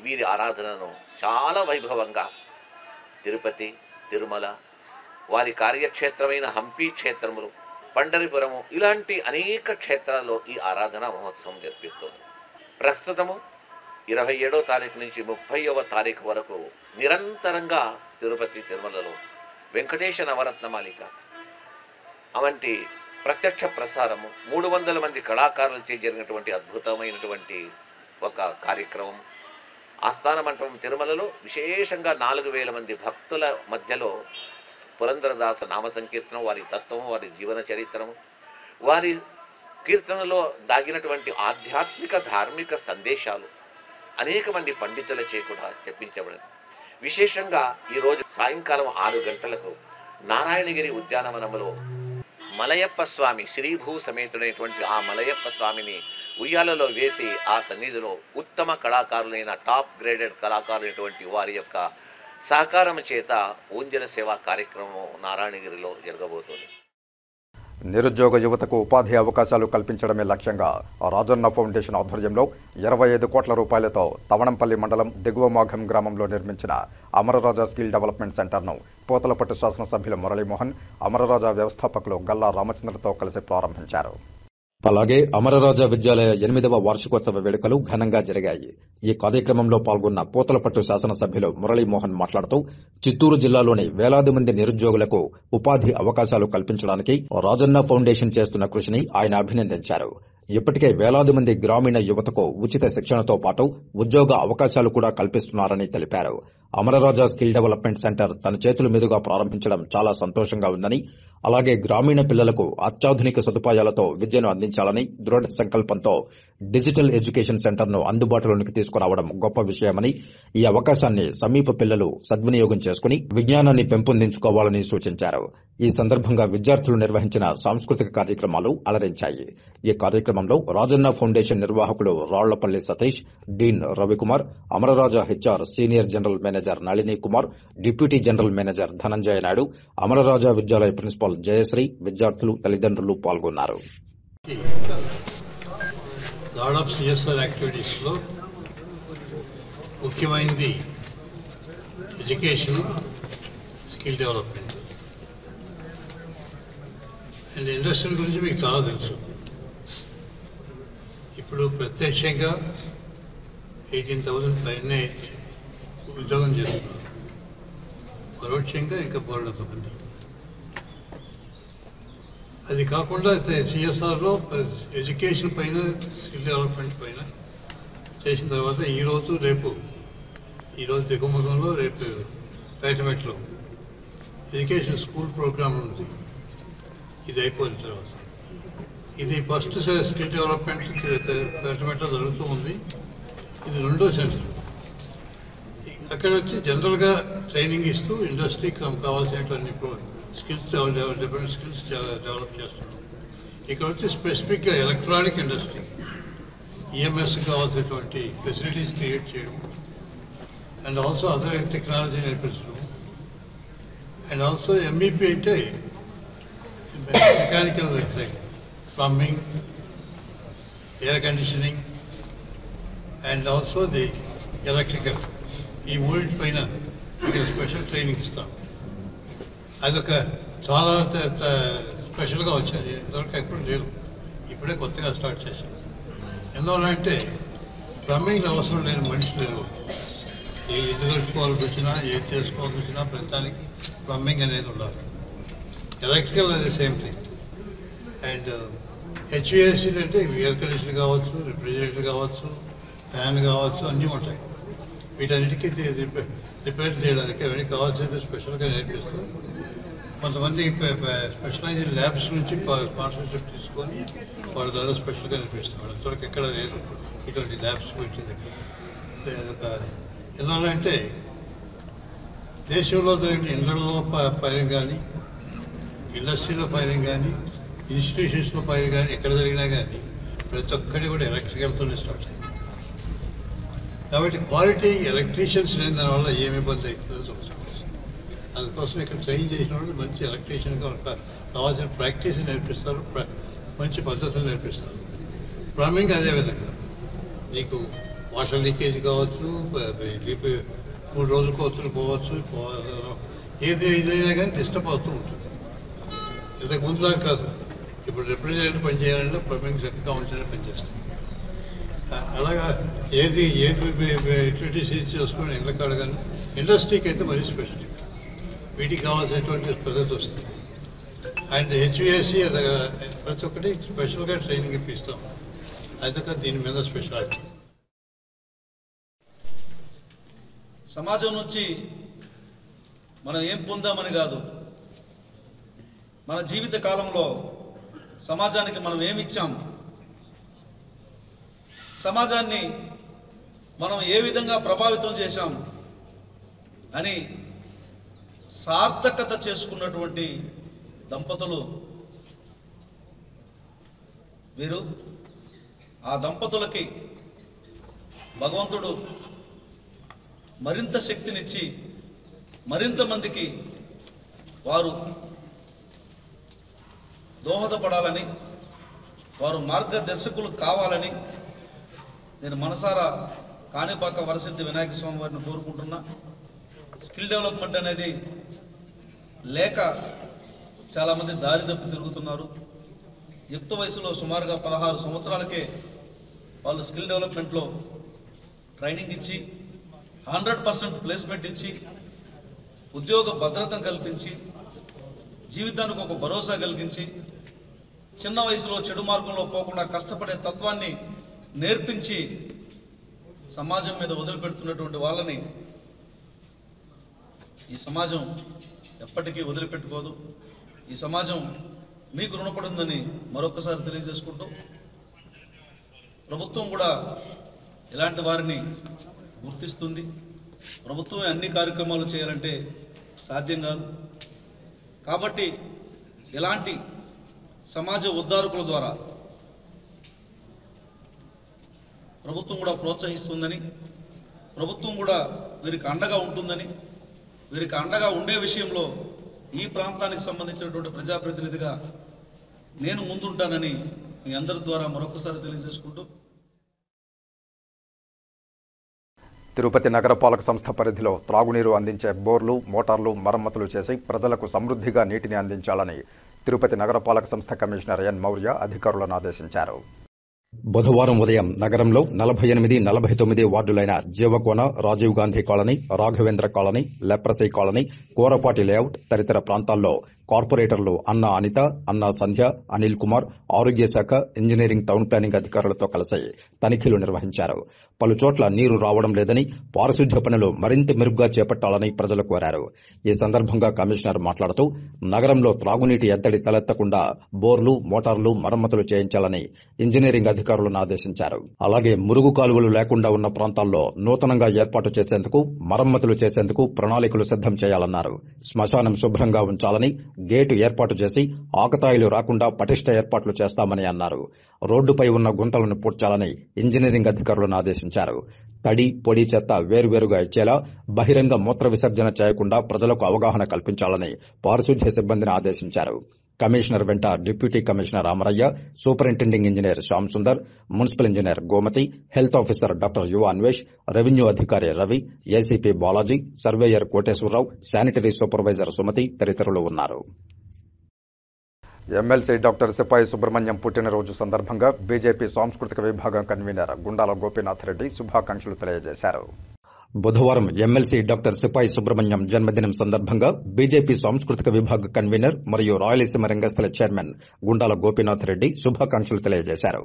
వీరి ఆరాధనను చాలా వైభవంగా తిరుపతి, తిరుమల, వారి కార్యక్షేత్రమైన హంపి క్షేత్రములు, పండరిపురము ఇలాంటి అనేక క్షేత్రాల్లో ఈ ఆరాధన మహోత్సవం జరిపిస్తుంది. ప్రస్తుతము 27వ తారీఖు నుంచి 30వ తారీఖు వరకు నిరంతరంగా తిరుపతి, తిరుమలలో వెంకటేశ నవరత్నమాలిక అవంటి ప్రత్యక్ష ప్రసారము 300 మంది కళాకారులచే జరిగినటువంటి అద్భుతమైనటువంటి ఒక కార్యక్రమం. ఆస్థాన మంటపం తిరుమలలో విశేషంగా 4000 మంది భక్తుల మధ్యలో పురంధరదాస నామ సంకీర్తనం, వారి తత్వం, వారి జీవన చరిత్రము, వారి కీర్తనలో దాగినటువంటి ఆధ్యాత్మిక ధార్మిక సందేశాలు అనేక మంది పండితులచే కూడా చెప్పించబడింది. విశేషంగా ఈరోజు సాయంకాలం 6 గంటలకు నారాయణగిరి ఉద్యానవనంలో మలయప్ప స్వామి, శ్రీభూ సమేతుడైనటువంటి ఆ మలయప్ప స్వామిని ఉయ్యాలలో వేసి ఆ సన్నిధిలో ఉత్తమ కళాకారులైన టాప్ గ్రేడెడ్ కళాకారులైనటువంటి వారి యొక్క సహకారం చేత ఊంజల సేవా కార్యక్రమం నారాయణగిరిలో జరగబోతోంది. నిరుద్యోగ యువతకు ఉపాధి అవకాశాలు కల్పించడమే లక్ష్యంగా రాజన్న ఫౌండేషన్ ఆధ్వర్యంలో 25 కోట్ల రూపాయలతో తవణంపల్లి మండలం దిగువమాఘం గ్రామంలో నిర్మించిన అమరరాజా స్కిల్ డెవలప్మెంట్ సెంటర్ను పోతలపట్టు శాసనసభ్యులు మురళీమోహన్, అమరరాజా వ్యవస్థాపకులు గల్లా రామచంద్రతో కలిసి ప్రారంభించారు. అలాగే అమరరాజా విద్యాలయ 8వ వార్షికోత్సవ వేడుకలు ఘనంగా జరిగాయి. ఈ కార్యక్రమంలో పాల్గొన్న పోతలపట్టు శాసనసభ్యులు మురళీమోహన్ మాట్లాడుతూ చిత్తూరు జిల్లాలోని వేలాది మంది నిరుద్యోగులకు ఉపాధి అవకాశాలు కల్పించడానికి రాజన్న ఫౌండేషన్ చేస్తున్న కృషిని ఆయన అభినందించారు. ఇప్పటికే వేలాది మంది గ్రామీణ యువతకు ఉచిత శిక్షణతో పాటు ఉద్యోగ అవకాశాలు కూడా కల్పిస్తున్నారని తెలిపారు. అమరరాజా స్కిల్ డెవలప్మెంట్ సెంటర్ తన చేతుల మీదుగా ప్రారంభించడం చాలా సంతోషంగా ఉందని, అలాగే గ్రామీణ పిల్లలకు అత్యాధునిక సదుపాయాలతో విద్యను అందించాలని దృఢ సంకల్పంతో డిజిటల్ ఎడ్యుకేషన్ సెంటర్ను అందుబాటులోనికి తీసుకురావడం గొప్ప విషయమని, ఈ అవకాశాన్ని సమీప పిల్లలు సద్వినియోగం చేసుకుని విజ్ఞానాన్ని పెంపొందించుకోవాలని సూచించారు. ఈ సందర్భంగా విద్యార్థులు నిర్వహించిన సాంస్కృతిక కార్యక్రమాలు అలరించాయి. ఈ కార్యక్రమంలో రాజన్న ఫౌండేషన్ నిర్వాహకుడు Rallapalli Satish, dean Ravikumar, Amararaja HR senior general manager Nalini Kumar, deputy general manager Dhananjaya Naidu, Amararaja Vidyalaya principal Jayashree, విద్యార్థులు, తల్లిదండ్రులు పాల్గొన్నారు. ముఖ్యమైనది education, skill development and industry గురించి మీకు చాలా తెలుసు. ఇప్పుడు ప్రత్యక్షంగా 18,000 పైనే ఉద్యోగం చేస్తున్నారు, పరోక్షంగా ఇంకా బోర్డు మంది. అది కాకుండా సిఎస్ఆర్లో ఎడ్యుకేషన్ పైన, స్కిల్ డెవలప్మెంట్ పైన చేసిన తర్వాత ఈరోజు దిగుముఖంలో, రేపు పేటమెట్లో ఎడ్యుకేషన్ స్కూల్ ప్రోగ్రామ్ ఉంది. ఇది అయిపోయిన తర్వాత ఇది ఫస్ట్ స్కిల్ డెవలప్మెంట్ పేటమెట్లో జరుగుతూ ఉంది. ఇది 2వ సెంటర్. అక్కడ వచ్చి జనరల్గా ట్రైనింగ్ ఇస్తూ ఇండస్ట్రీకి కావాల్సినటువంటి స్కిల్స్ డిఫరెంట్ స్కిల్స్ డెవలప్ చేస్తున్నాం. ఇక్కడ వచ్చి స్పెసిఫిక్గా ఎలక్ట్రానిక్ ఇండస్ట్రీ, ఈఎంఎస్ కావాల్సినటువంటి ఫెసిలిటీస్ క్రియేట్ చేయడం, అండ్ ఆల్సో అదర్ టెక్నాలజీ నేర్పించడం, అండ్ ఆల్సో ఎంఈపీ అంటే mechanical, plumbing, air conditioning and also the electrical, ఈ మూడింటి పైన ఇక్కడ స్పెషల్ ట్రైనింగ్ ఇస్తాం. అదొక చాలా స్పెషల్గా వచ్చేది, ఇంతవరకు ఎప్పుడు లేదు, ఇప్పుడే కొత్తగా స్టార్ట్ చేశాం. ఎందువల్లంటే ప్లంబింగ్ అవసరం లేని మనిషి లేరు. ఏది కట్టుకోవాల్సి వచ్చినా, ఏది చేసుకోవాల్సి వచ్చినా ప్రతిదానికి ప్లంబింగ్ అనేది ఉండాలి. ఎలక్ట్రికల్ అది సేమ్ థింగ్. అండ్ హెచ్విఎస్సీ అంటే ఎయిర్ కండిషన్ కావచ్చు, రిఫ్రిజిరేటర్ కావచ్చు, ఫ్యాన్ కావచ్చు, అన్నీ ఉంటాయి. వీటన్నిటికీ రిపేర్ చేయడానికి అవన్నీ కావాల్సిన స్పెషల్గా నేర్పిస్తూ కొంతమంది స్పెషలైజ్డ్ ల్యాబ్స్ నుంచి స్పాన్సర్షిప్ తీసుకొని వాళ్ళ ద్వారా స్పెషల్గా నేర్పిస్తాం. అంతవరకు ఎక్కడ లేదు ఇటువంటి ల్యాబ్స్ పెట్టిన దగ్గర. ఎందువల్లంటే దేశంలో జరిగిన ఇళ్లలో ఫైరింగ్ కానీ, ఇండస్ట్రీలో ఫైరింగ్ కానీ, ఇన్స్టిట్యూషన్స్లో పై కానీ ఎక్కడ జరిగినా కానీ ప్రతి ఒక్కటి కూడా ఎలక్ట్రికల్తోనే స్టార్ట్ అయింది. కాబట్టి క్వాలిటీ ఎలక్ట్రీషియన్స్ లేని దానివల్ల ఏమి ఇబ్బంది అవుతుందో చూసుకోవాలి. అందుకోసం ఇక్కడ ట్రైన్ చేసిన వాళ్ళు మంచి ఎలక్ట్రీషియన్గా కావాల్సిన ప్రాక్టీస్ నేర్పిస్తారు, మంచి పద్ధతులు నేర్పిస్తారు. ప్లంబింగ్ అదేవిధంగా నీకు వాటర్ లీకేజ్ కావచ్చు, 3 రోజులకు వచ్చి పోవచ్చు, ఏదైనా కానీ డిస్టర్బ్ అవుతూ ఉంటుంది. ఇంతకు ముందులా కాదు, ఇప్పుడు రిప్రజెంటేటివ్ పనిచేయాలంటే ప్లంబింగ్ చక్కగా ఉంటేనే పనిచేస్తుంది. అలాగా ఏది యూటిలిటీస్ చేసుకుని ఇళ్ళకాడ కానీ ఇండస్ట్రీకి అయితే మరీ స్పెషల్, వీటికి కావాల్సినటువంటి పద్ధతి వస్తుంది. అండ్ హెచ్విఎస్సి ప్రతి ఒక్కటి స్పెషల్గా ట్రైనింగ్ ఇప్పిస్తాం. అయితే దీని మీద స్పెషాలిటీ. సమాజం నుంచి మనం ఏం పొందామని కాదు, మన జీవిత కాలంలో సమాజానికి మనం ఏమిచ్చాం, సమాజాన్ని మనం ఏ విధంగా ప్రభావితం చేశాం అని సార్థకత చేసుకున్నటువంటి దంపతులు వీరు. ఆ దంపతులకి భగవంతుడు మరింత శక్తినిచ్చి మరింత మందికి వారు దోహదపడాలని, వారు మార్గదర్శకులు కావాలని నేను మనసారా కాణిపాక వరసిద్ధి వినాయక స్వామి వారిని కోరుకుంటున్నా. స్కిల్ డెవలప్మెంట్ అనేది లేక చాలామంది దారి తప్పి తిరుగుతున్నారు. యుక్త వయసులో సుమారుగా 16 సంవత్సరాలకే వాళ్ళు స్కిల్ డెవలప్మెంట్లో ట్రైనింగ్ ఇచ్చి 100% ప్లేస్మెంట్ ఇచ్చి ఉద్యోగ భద్రతను కల్పించి జీవితానికి ఒక భరోసా కలిగించి చిన్న వయసులో చెడు మార్గంలో పోకుండా కష్టపడే తత్వాన్ని నేర్పించి సమాజం మీద వదిలిపెడుతున్నటువంటి వాళ్ళని ఈ సమాజం ఎప్పటికీ వదిలిపెట్టుకోదు. ఈ సమాజం మీకు రుణపడుందని మరొకసారి తెలియజేసుకుంటూ, ప్రభుత్వం కూడా ఇలాంటి వారిని గుర్తిస్తుంది. ప్రభుత్వమే అన్ని కార్యక్రమాలు చేయాలంటే సాధ్యం కాదు. కాబట్టి ఇలాంటి సమాజ ఉద్ధారకుల ద్వారా ప్రభుత్వం కూడా ప్రోత్సహిస్తుందని, ప్రభుత్వం కూడా వీరికి అండగా ఉంటుందని, వీరికి అండగా ఉండే విషయంలో ఈ ప్రాంతానికి సంబంధించినటువంటి ప్రజాప్రతినిధిగా నేను ముందుంటానని మీ అందరి ద్వారా మరొకసారి తెలియజేసుకుంటూ, తిరుపతి నగరపాలక సంస్థ పరిధిలో త్రాగునీరు అందించే బోర్లు, మోటార్లు మరమ్మతులు చేసి ప్రజలకు సమృద్ధిగా నీటిని అందించాలని తిరుపతి నగరపాలక సంస్థ కమిషనర్ ఎన్ మౌర్య అధికారులను ఆదేశించారు. బుధవారం ఉదయం నగరంలో 48, 49 వార్డులైన Jeevakona, Rajiv Gandhi colony, Raghavendra colony, leprosy colony, Korapati layout తదితర ప్రాంతాల్లో కార్పొరేటర్లు అన్నా అనిత, అన్నా సంధ్య, అనిల్ కుమార్, ఆరోగ్య శాఖ, ఇంజనీరింగ్, టౌన్ ప్లానింగ్ అధికారులతో కలిసి తనిఖీలు నిర్వహించారు. పలు చోట్ల నీరు రావడం లేదని, పారిశుధ్య పనులు మరింత మెరుగ్గా చేపట్టాలని ప్రజలు కోరారు. ఈ సందర్భంగా కమిషనర్ మాట్లాడుతూ నగరంలో త్రాగునీటి ఎద్దడి తలెత్తకుండా బోర్లు, మోటార్లు మరమ్మతులు చేయించాలని ఇంజనీరింగ్ అధికారులను ఆదేశించారు. అలాగే మురుగు కాలువలు లేకుండా ఉన్న ప్రాంతాల్లో నూతనంగా ఏర్పాటు చేసేందుకు, మరమ్మతులు చేసేందుకు ప్రణాళికలు సిద్దం చేయాలన్నారు. శ్మశానం శుభ్రంగా ఉంచాలని, గేటు ఏర్పాటు చేసి ఆకతాయిలు రాకుండా పటిష్ట ఏర్పాట్లు చేస్తామని అన్నారు. రోడ్డుపై ఉన్న గుంతలను పూడ్చాలని ఇంజనీరింగ్ అధికారులను ఆదేశించారు. తడి, పొడి చెత్త వేరువేరుగా ఇచ్చేలా బహిరంగ మూత్ర విసర్జన చేయకుండా ప్రజలకు అవగాహన కల్పించాలని పారిశుధ్య సిబ్బందిని ఆదేశించారు. కమిషనర్ వెంట deputy commissioner Amaraiah, superintending engineer Shyam Sundar, municipal engineer Gomathi, health officer doctor Yuva Anvesh, revenue అధికారి Ravi, ACP Balaji, surveyor Koteswararao, sanitary supervisor Sumathi తదితరులు ఉన్నారు. ఎమ్మెల్సీ డాక్టర్ సిపాయి సుబ్రహ్మణ్యం పుట్టినరోజు సందర్భంగా బీజేపీ సాంస్కృతిక విభాగం కన్వీనర్ గుండాల గోపీనాథ్ రెడ్డి శుభాకాంక్షలు తెలియజేశారు. బుధవారం ఎమ్మెల్సీ డాక్టర్ సిపాయి సుబ్రహ్మణ్యం జన్మదినం సందర్భంగా బీజేపీ సాంస్కృతిక విభాగ కన్వీనర్ మరియు రాయలసీమ రంగస్థల చైర్మన్ గుండాల గోపీనాథ్ రెడ్డి శుభాకాంక్షలు తెలియజేశారు.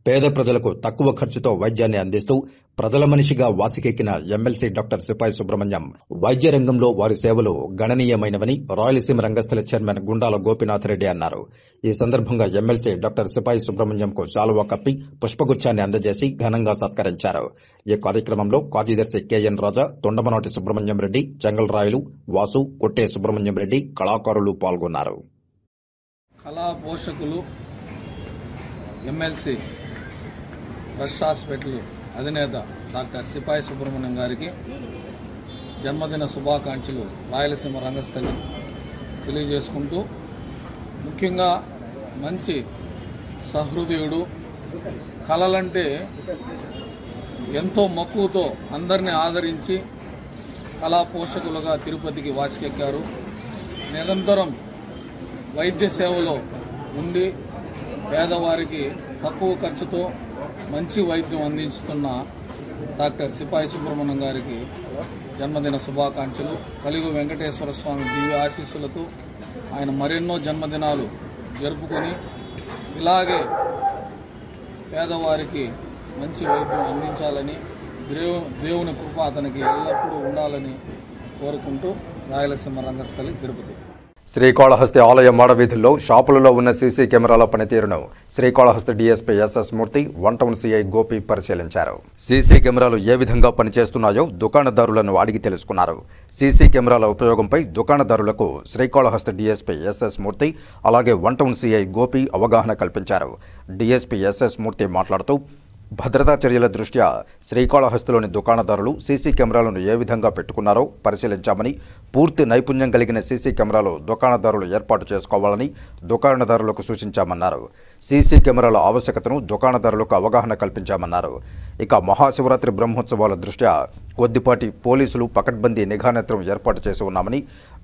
పేద ప్రజలకు తక్కువ ఖర్చుతో వైద్యాన్ని అందిస్తూ ప్రజల మనిషిగా వాసికెక్కిన ఎమ్మెల్సీ డాక్టర్ సిపాయి సుబ్రహ్మణ్యం వైద్య రంగంలో వారి సేవలు గణనీయమైనవని రాయలసీమ రంగస్థల చైర్మన్ గుండాల గోపీనాథ్ రెడ్డి అన్నారు. ఈ సందర్భంగా ఎమ్మెల్సీ డాక్టర్ సిపాయి సుబ్రహ్మణ్యంకు శాలువా కప్పి పుష్పగుచ్చాన్ని అందజేసి ఘనంగా సత్కరించారు. ఈ కార్యక్రమంలో కార్యదర్శి కెఎన్ రాజా, తొండమనాటి సుబ్రహ్మణ్యం రెడ్డి, చెంగల్రాయలు, వాసు, కొట్టే సుబ్రహ్మణ్యం రెడ్డి, కళాకారులు పాల్గొన్నారు. కళా పోషకులు ఎమ్మెల్సీ ఫ్రెష్ హాస్పిటల్ అధినేత డాక్టర్ సిపాయి సుబ్రహ్మణ్యం గారికి జన్మదిన శుభాకాంక్షలు రాయలసీమ రంగస్థలి తెలియజేసుకుంటూ, ముఖ్యంగా మంచి సహృదయుడు, కళలంటే ఎంతో మక్కువతో అందరినీ ఆదరించి కళా పోషకులుగా తిరుపతికి వాసికెక్కారు. నిరంతరం వైద్య సేవలో ఉండి పేదవారికి తక్కువ ఖర్చుతో మంచి వైద్యం అందిస్తున్న డాక్టర్ సిపాయి సుబ్రహ్మణ్యం గారికి జన్మదిన శుభాకాంక్షలు. కలిగు వెంకటేశ్వర స్వామి దివ్య ఆశీస్సులతో ఆయన మరెన్నో జన్మదినాలు జరుపుకొని ఇలాగే పేదవారికి మంచి వైద్యం అందించాలని, దేవుని కృప అతనికి ఎల్లప్పుడూ ఉండాలని కోరుకుంటూ రాయలసీమ రంగస్థలి తిరుపతి. శ్రీకాళహస్తి ఆలయ మాడవీధుల్లో షాపులలో ఉన్న సీసీ కెమెరాల పనితీరును శ్రీకాళహస్తి డీఎస్పీ ఎస్ఎస్ మూర్తి, వన్ టౌన్ సీఐ గోపి పరిశీలించారు. సీసీ కెమెరాలు ఏ విధంగా పనిచేస్తున్నాయో దుకాణదారులను అడిగి తెలుసుకున్నారు. సీసీ కెమెరాల ఉపయోగంపై దుకాణదారులకు శ్రీకాళహస్తి డీఎస్పీ ఎస్ఎస్ మూర్తి, అలాగే వన్ టౌన్ సీఐ గోపి అవగాహన కల్పించారు. డీఎస్పీ ఎస్ఎస్ మూర్తి మాట్లాడుతూ, భద్రతా చర్యల దృష్ట్యా శ్రీకాళహస్తిలోని దుకాణదారులు సీసీ కెమెరాలను ఏ విధంగా పెట్టుకున్నారో పరిశీలించామని, పూర్తి నైపుణ్యం కలిగిన సీసీ కెమెరాలు దుకాణదారులు ఏర్పాటు చేసుకోవాలని దుకాణదారులకు సూచించామన్నారు. సీసీ కెమెరాల ఆవశ్యకతను దుకాణదారులకు అవగాహన కల్పించామన్నారు. ఇక మహాశివరాత్రి బ్రహ్మోత్సవాల దృష్ట్యా కొద్దిపాటి పోలీసులు పకడ్బందీ నిఘా నేత్రం ఏర్పాటు చేసి ఉన్నామని,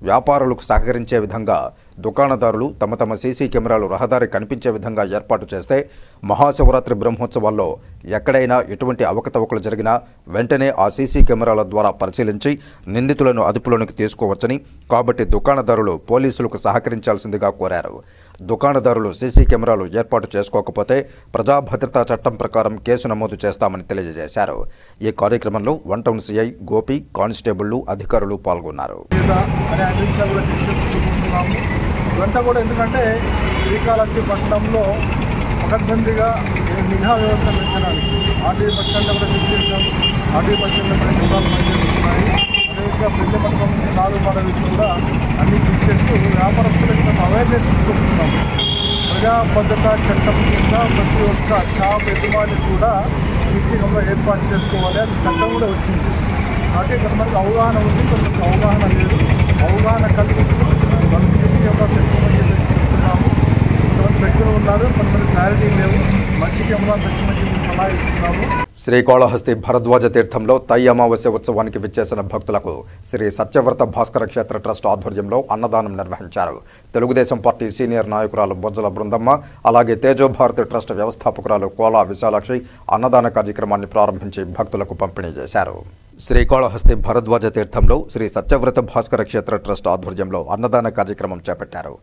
వ్యాపారులకు సహకరించే విధంగా దుకాణదారులు తమ తమ సీసీ కెమెరాలు రహదారి కనిపించే విధంగా ఏర్పాటు చేస్తే మహాశివరాత్రి బ్రహ్మోత్సవాల్లో ఎక్కడైనా ఎటువంటి అవకతవకలు జరిగినా వెంటనే ఆ సీసీ కెమెరాల ద్వారా పరిశీలించి నిందితులను అదుపులోనికి తీసుకోవచ్చని, కాబట్టి దుకాణదారులు పోలీసులకు సహకరించాల్సిందిగా కోరారు. దుకాణదారులు సీసీ కెమెరాలు ఏర్పాటు చేసుకోకపోతే ప్రజాభద్రతా చట్టం ప్రకారం కేసు నమోదు చేస్తామని తెలియజేశారు. ఈ కార్యక్రమంలో వన్ టౌన్ సీఐ గోపి, కానిస్టేబుళ్లు, అధికారులు పాల్గొన్నారు. ఇదంతా కూడా ఎందుకంటే శ్రీకాళహస్తి పట్టణంలో పకడ్బందీగా నిఘా వ్యవస్థ పెంచడానికి ఆర్టీవీ బస్ స్టాండ్లో కూడా చెక్ చేశాం. ఆర్టీవీ బస్ స్టాండ్లో కూడా నిఘాలు పనిచేస్తున్నాయి. అదేవిధంగా పెళ్లి మండపం నుంచి 4 మండలికి కూడా అన్ని చెక్ చేస్తూ వ్యాపారస్తులకు మేము అవేర్నెస్ తీసుకొస్తున్నాము. ప్రజా భద్రతా చట్టం కింద ప్రతి ఒక్క షాప్ యజమాని కూడా సీసీ కెమెరా ఏర్పాటు చేసుకోవాలి. అది చట్టం కూడా వచ్చింది. కాబట్టి కొంతమందికి అవగాహన ఉంది, కొంతమందికి అవగాహన లేదు. అవగాహన కలిగిస్తూ మనం సీసీ కెమెరా పెట్టుకోమని చెప్పేసి చెప్తున్నాము. కొంతమంది పెట్టుకుని ఉన్నారు, కొంతమంది క్లారిటీ లేవు. మంచి కెమెరా పెట్టుకోమని చెప్పి సలహా ఇస్తున్నాము. శ్రీకాళహస్తి భరద్వాజ తీర్థంలో తై అమావాస్య ఉత్సవానికి విచ్చేసిన భక్తులకు శ్రీ సత్యవ్రత భాస్కర క్షేత్ర ట్రస్ట్ ఆధ్వర్యంలో అన్నదానం నిర్వహించారు. తెలుగుదేశం పార్టీ సీనియర్ నాయకురాలు బొజ్జల బృందమ్మ, అలాగే తేజోభారతి ట్రస్ట్ వ్యవస్థాపకురాలు కోలా విశాలాక్షి అన్నదాన కార్యక్రమాన్ని ప్రారంభించి భక్తులకు పంపిణీ చేశారు. శ్రీకాళహస్తి భరద్వాజ తీర్థంలో శ్రీ సత్యవ్రత భాస్కర క్షేత్ర ట్రస్ట్ ఆధ్వర్యంలో అన్నదాన కార్యక్రమం చేపట్టారు.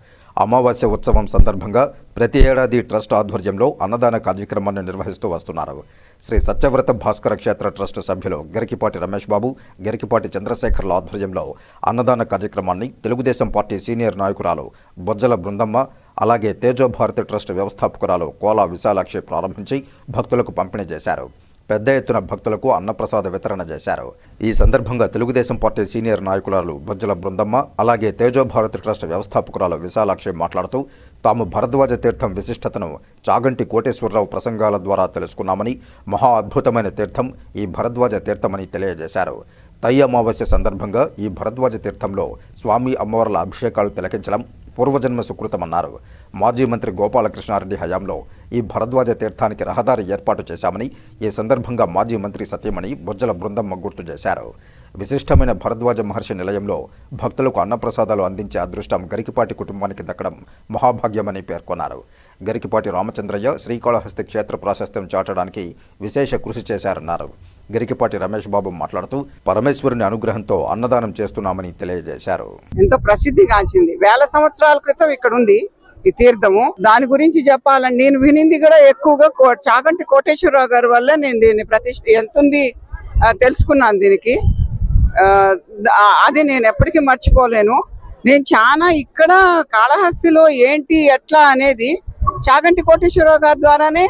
అమావాస్య ఉత్సవం సందర్భంగా ప్రతి ఏడాది ట్రస్ట్ ఆధ్వర్యంలో అన్నదాన కార్యక్రమాన్ని నిర్వహిస్తూ వస్తున్నారు. శ్రీ సత్యవ్రత భాస్కర క్షేత్ర ట్రస్ట్ సభ్యులు గరికిపాటి రమేష్ బాబు, గరికిపాటి చంద్రశేఖర్ల ఆధ్వర్యంలో అన్నదాన కార్యక్రమాన్ని తెలుగుదేశం పార్టీ సీనియర్ నాయకురాలు బొజ్జల బృందమ్మ, అలాగే తేజోభారతి ట్రస్ట్ వ్యవస్థాపకురాలు కోలా విశాలాక్షి ప్రారంభించి భక్తులకు పంపిణీ చేశారు. పెద్ద ఎత్తున భక్తులకు అన్నప్రసాద వితరణ చేశారు. ఈ సందర్భంగా తెలుగుదేశం పార్టీ సీనియర్ నాయకురాలు బొజ్జల బృందమ్మ, అలాగే తేజోభారతి ట్రస్ట్ వ్యవస్థాపకురాలు విశాలాక్షి మాట్లాడుతూ, తాము భరద్వాజ తీర్థం విశిష్టతను చాగంటి కోటేశ్వరరావు ప్రసంగాల ద్వారా తెలుసుకున్నామని, మహా అద్భుతమైన తీర్థం ఈ భరద్వాజ తీర్థమని తెలియజేశారు. తై అమావాస్య సందర్భంగా ఈ భరద్వాజ తీర్థంలో స్వామి అమ్మవార్ల అభిషేకాలు తిలకించడం పూర్వజన్మ సుకృతమన్నారు. మాజీ మంత్రి గోపాలకృష్ణారెడ్డి హయాంలో ఈ భరద్వాజ తీర్థానికి రహదారి ఏర్పాటు చేశామని ఈ సందర్భంగా మాజీ మంత్రి సతీమణి బొజ్జల బృందమ్మ గుర్తు చేశారు. విశిష్టమైన భరద్వాజ మహర్షి నిలయంలో భక్తులకు అన్నప్రసాదాలు అందించే అదృష్టం గరికిపాటి కుటుంబానికి దక్కడం మహాభాగ్యమని పేర్కొన్నారు. గరికిపాటి రామచంద్రయ్య శ్రీకాళహస్తి క్షేత్ర ప్రాశస్త్యం చాటడానికి విశేష కృషి చేశారన్నారు. గరికిపాటి రమేష్ బాబు మాట్లాడుతూ, పరమేశ్వరుని అనుగ్రహంతో అన్నదానం చేస్తున్నామని తెలియజేశారు. ఎంతో ప్రసిద్ధిగాంచింది. వేల సంవత్సరాల క్రితం ఇక్కడ ఉంది ఈ తీర్థము. దాని గురించి చెప్పాలని నేను వినింది కూడా ఎక్కువగా చాగంటి కోటేశ్వరరావు గారి వల్ల నేను దీన్ని ప్రతిష్ఠ ఎంతుంది తెలుసుకున్నాను. దీనికి అది నేను ఎప్పటికీ మర్చిపోలేను. నేను చాలా ఇక్కడ కాళహస్తిలో ఏంటి ఎట్లా అనేది చాగంటి కోటేశ్వరరావు గారి ద్వారానే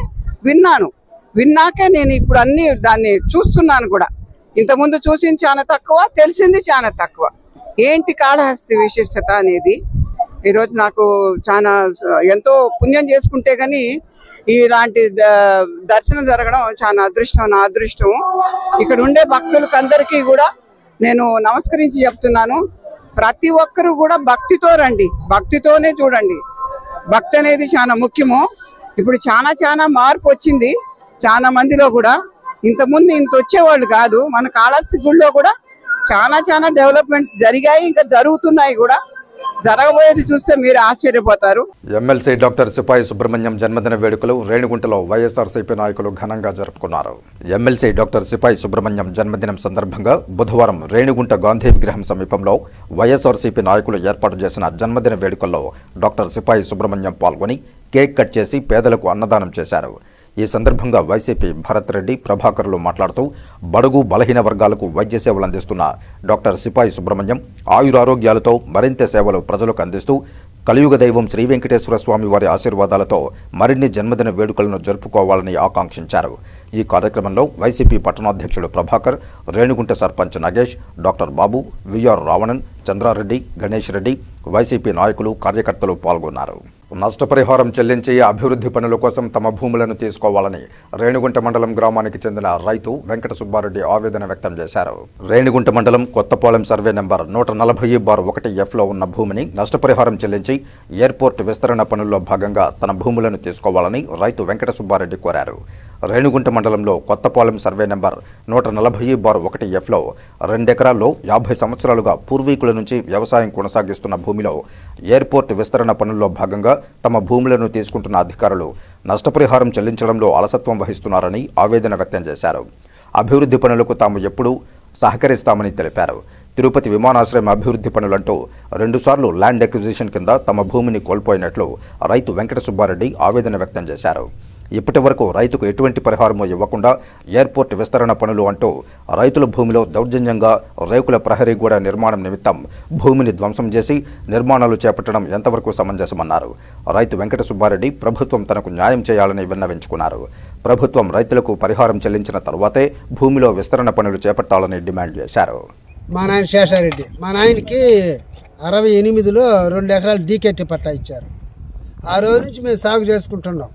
విన్నాకే నేను ఇప్పుడు అన్ని దాన్ని చూస్తున్నాను కూడా. ఇంతకుముందు చూసింది చాలా తక్కువ, తెలిసింది చాలా తక్కువ. ఏంటి కాళహస్తి విశిష్టత అనేది ఈరోజు నాకు చాలా ఎంతో పుణ్యం చేసుకుంటే కానీ ఇలాంటి దర్శనం జరగడం చాలా అదృష్టం, నా అదృష్టం. ఇక్కడ ఉండే భక్తులకు అందరికీ కూడా నేను నమస్కరించి చెప్తున్నాను, ప్రతి ఒక్కరూ కూడా భక్తితో రండి, భక్తితోనే చూడండి. భక్తి అనేది చాలా ముఖ్యము. ఇప్పుడు చాలా మార్పు వచ్చింది చాలా మందిలో కూడా. ఇంతకుముందు ఇంత వచ్చేవాళ్ళు కాదు. మన కాళహస్తి గుడిలో కూడా చాలా డెవలప్మెంట్స్ జరిగాయి, ఇంకా జరుగుతున్నాయి కూడా. జరగబోయేది చూస్తే మీరు ఆశ్చర్యపోతారు. ఎమ్మెల్సీ డాక్టర్ సిపాయి సుబ్రహ్మణ్యం జన్మదిన వేడుకలు రేణిగుంటలో వైఎస్ఆర్సీపీ నాయకులు ఘనంగా జరుపుకున్నారు. ఎమ్మెల్సీ డాక్టర్ సిపాయి సుబ్రహ్మణ్యం జన్మదినం సందర్భంగా బుధవారం రేణిగుంట గాంధీ విగ్రహం సమీపంలో వైఎస్ఆర్సీపీ నాయకులు ఏర్పాటు చేసిన జన్మదిన వేడుకల్లో డాక్టర్ సిపాయి సుబ్రహ్మణ్యం పాల్గొని కేక్ కట్ చేసి పేదలకు అన్నదానం చేశారు. ఈ సందర్భంగా వైసీపీ భరత్ రెడ్డి, ప్రభాకర్లు మాట్లాడుతూ బడుగు బలహీన వర్గాలకు వైద్య సేవలు అందిస్తున్న డాక్టర్ సిపాయి సుబ్రహ్మణ్యం ఆయురారోగ్యాలతో మరింత సేవలు ప్రజలకు అందిస్తూ కలియుగ దైవం శ్రీ వెంకటేశ్వర స్వామి వారి ఆశీర్వాదాలతో మరిన్ని జన్మదిన వేడుకలను జరుపుకోవాలని ఆకాంక్షించారు. ఈ కార్యక్రమంలో వైసీపీ పట్టణాధ్యక్షుడు ప్రభాకర్, రేణిగుంట సర్పంచ్ నగేష్, డాక్టర్ బాబు, విఆర్ రావణన్, చంద్రారెడ్డి, గణేష్ రెడ్డి, వైసీపీ నాయకులు, కార్యకర్తలు పాల్గొన్నారు. నష్టపరిహారం చెల్లించి అభివృద్ధి పనుల కోసం తమ భూములను తీసుకోవాలని రేణిగుంట మండలం గ్రామానికి చెందిన రైతు వెంకట సుబ్బారెడ్డి ఆవేదన వ్యక్తం చేశారు. రేణిగుంట మండలం కొత్తపాలెం సర్వే నెంబర్ 140/1Fలో ఉన్న భూమిని నష్టపరిహారం చెల్లించి ఎయిర్పోర్ట్ విస్తరణ పనుల్లో భాగంగా తన భూములను తీసుకోవాలని రైతు వెంకట సుబ్బారెడ్డి కోరారు. రేణిగుంట మండలంలో కొత్తపాలెం సర్వే నెంబర్ 140/1Fలో 2 ఎకరాల్లో 50 సంవత్సరాలుగా పూర్వీకుల నుంచి వ్యవసాయం కొనసాగిస్తున్న భూమిలో ఎయిర్పోర్ట్ విస్తరణ పనుల్లో భాగంగా తమ భూములను తీసుకుంటున్న అధికారులు నష్టపరిహారం చెల్లించడంలో అలసత్వం వహిస్తున్నారని ఆవేదన వ్యక్తం చేశారు. అభివృద్ధి పనులకు తాము ఎప్పుడూ సహకరిస్తామని తెలిపారు. తిరుపతి విమానాశ్రయం అభివృద్ధి పనులంటూ 2 సార్లు ల్యాండ్ ఎక్విజిషన్ కింద తమ భూమిని కోల్పోయినట్లు రైతు వెంకట సుబ్బారెడ్డి ఆవేదన వ్యక్తం చేశారు. ఇప్పటి వరకు రైతుకు ఎటువంటి పరిహారమూ ఇవ్వకుండా ఎయిర్పోర్ట్ విస్తరణ పనులు అంటూ రైతుల భూమిలో దౌర్జన్యంగా రేకుల ప్రహరీ గోడ నిర్మాణం నిమిత్తం భూమిని ధ్వంసం చేసి నిర్మాణాలు చేపట్టడం ఎంతవరకు సమంజసమన్నారు. రైతు వెంకట సుబ్బారెడ్డి ప్రభుత్వం తనకు న్యాయం చేయాలని విన్నవించుకున్నారు. ప్రభుత్వం రైతులకు పరిహారం చెల్లించిన తరువాతే భూమిలో విస్తరణ పనులు చేపట్టాలని డిమాండ్ చేశారు. మా నాయన శేషారెడ్డి, మా నాయనకి 68లో 2 ఎకరాలు డీకేటీ పట్టా ఇచ్చారు. ఆ రోజు నుంచి మేము సాగు చేసుకుంటున్నాం.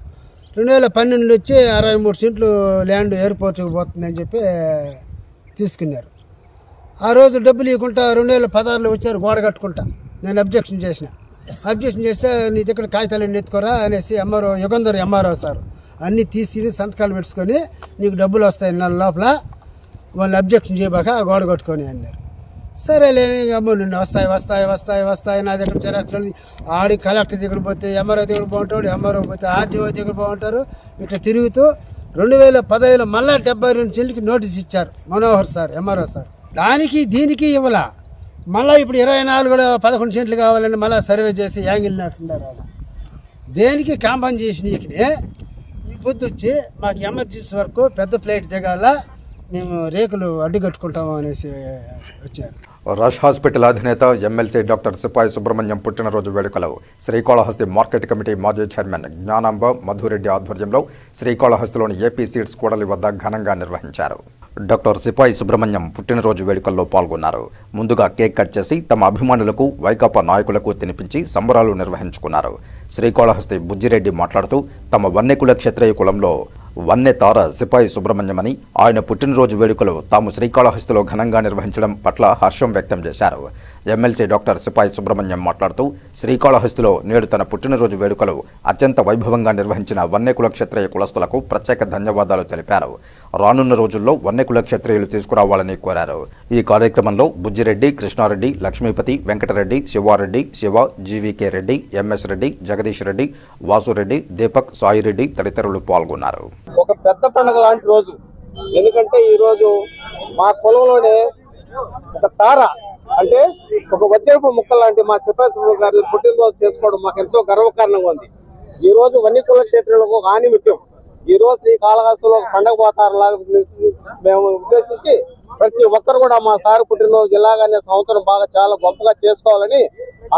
2012 వచ్చి 63 సెంట్లు ల్యాండ్ ఎయిర్పోర్ట్కి పోతుందని చెప్పి తీసుకున్నారు. ఆ రోజు డబ్బులు ఇవ్వకుండా 2016లో వచ్చారు గోడ కట్టుకుంటా. నేను అబ్జెక్షన్ చేస్తే నీ దగ్గర కాగితాలు ఎత్తుకోరా అనేసి ఎంఆర్ఓ యుగంధర్ ఎంఆర్ఓ సార్ అన్నీ తీసి సంతకాలు పెట్టుకొని నీకు డబ్బులు వస్తాయి నెల లోపల, వాళ్ళు అబ్జెక్షన్ చేయబాక గోడ కట్టుకొని అన్నారు. సరే లేని అమ్మ నిన్ను వస్తాయి నా దగ్గర చెరాక్స్ ఆడి కలెక్టర్ దగ్గర పోతే ఎంఆర్ఓ దగ్గర బాగుంటాడు, ఎంఆర్ఓ పోతే ఆర్డీఓ దగ్గర బాగుంటారు. ఇట్లా తిరుగుతూ 2015లో మళ్ళీ 72 సెంట్లకి నోటీస్ ఇచ్చారు మనోహర్ సార్, ఎంఆర్ఓ సార్. దీనికి ఇవ్వాల. మళ్ళీ ఇప్పుడు 24 11 సెంట్లు కావాలని మళ్ళీ సర్వే చేసి యాంగిల్ నాటుకున్నారు. ఆయన దేనికి కాంపన్సేషన్ ఇకనే ఈ పొద్దు వచ్చి మాకు ఎమర్జెన్సీ వరకు పెద్ద ప్లేట్ దిగాల, మేము రేకులు అడ్డుకట్టుకుంటాము అనేసి వచ్చారు. రష్ హాస్పిటల్ అధినేత ఎమ్మెల్సీ డాక్టర్ సిపాయి సుబ్రహ్మణ్యం పుట్టినరోజు వేడుకలు శ్రీకాళహస్తి మార్కెట్ కమిటీ మాజీ చైర్మన్ జ్ఞానాంబ మధురెడ్డి ఆధ్వర్యంలో శ్రీకాళహస్తిలోని ఏపీ సీడ్స్ కూడలి వద్ద ఘనంగా నిర్వహించారు. డాక్టర్ సిపాయి సుబ్రహ్మణ్యం పుట్టినరోజు వేడుకల్లో పాల్గొన్నారు. ముందుగా కేక్ కట్ చేసి తమ అభిమానులకు, వైకాపా నాయకులకు తినిపించి సంబరాలు నిర్వహించుకున్నారు. శ్రీకాళహస్తి బుజ్జిరెడ్డి మాట్లాడుతూ తమ వన్నెకుల క్షత్రియ కులంలో వన్నె తార సిపాయి సుబ్రహ్మణ్యమని, ఆయన పుట్టినరోజు వేడుకలు తాము శ్రీకాళహస్తిలో ఘనంగా నిర్వహించడం పట్ల హర్షం వ్యక్తం చేశారు. ఎమ్మెల్సీ డాక్టర్ సిపాయి సుబ్రహ్మణ్యం మాట్లాడుతూ శ్రీకాళహస్తిలో నేడు తన పుట్టినరోజు వేడుకలు అత్యంత వైభవంగా నిర్వహించిన వన్నెకుల క్షత్రియ కులస్తులకు ప్రత్యేక ధన్యవాదాలు తెలిపారు. రానున్న రోజుల్లో వన్నెకుల క్షత్రియులు తీసుకురావాలని కోరారు. ఈ కార్యక్రమంలో బుజ్జిరెడ్డి, కృష్ణారెడ్డి, లక్ష్మీపతి, వెంకటరెడ్డి, శివారెడ్డి, శివ, జీవీకే రెడ్డి, ఎంఎస్ రెడ్డి, జగదీష్ రెడ్డి, వాసురెడ్డి, దీపక్, సాయిరెడ్డి తదితరులు పాల్గొన్నారు. ఒక పెద్ద పండుగ లాంటి రోజు. ఎందుకంటే ఈ రోజు మా కులంలోనే ఒక తార అంటే ఒక వజ్రపు ముక్క లాంటి మా సిపాయి సుబ్రహ్మణ్యం గారి పుట్టినరోజు చేసుకోవడం మాకు ఎంతో గర్వకారణంగా ఉంది. ఈ రోజు వన్యకుల క్షేత్రంలో ఒక ఆనిమిత్యం. ఈ రోజు ఈ కాళహస్తిలో పండగ వాతావరణంలాగా మేము ఉద్దేశించి ప్రతి ఒక్కరు కూడా మా సార్ పుట్టినరోజు ఇలాగానే సంవత్సరం బాగా చాలా గొప్పగా చేసుకోవాలని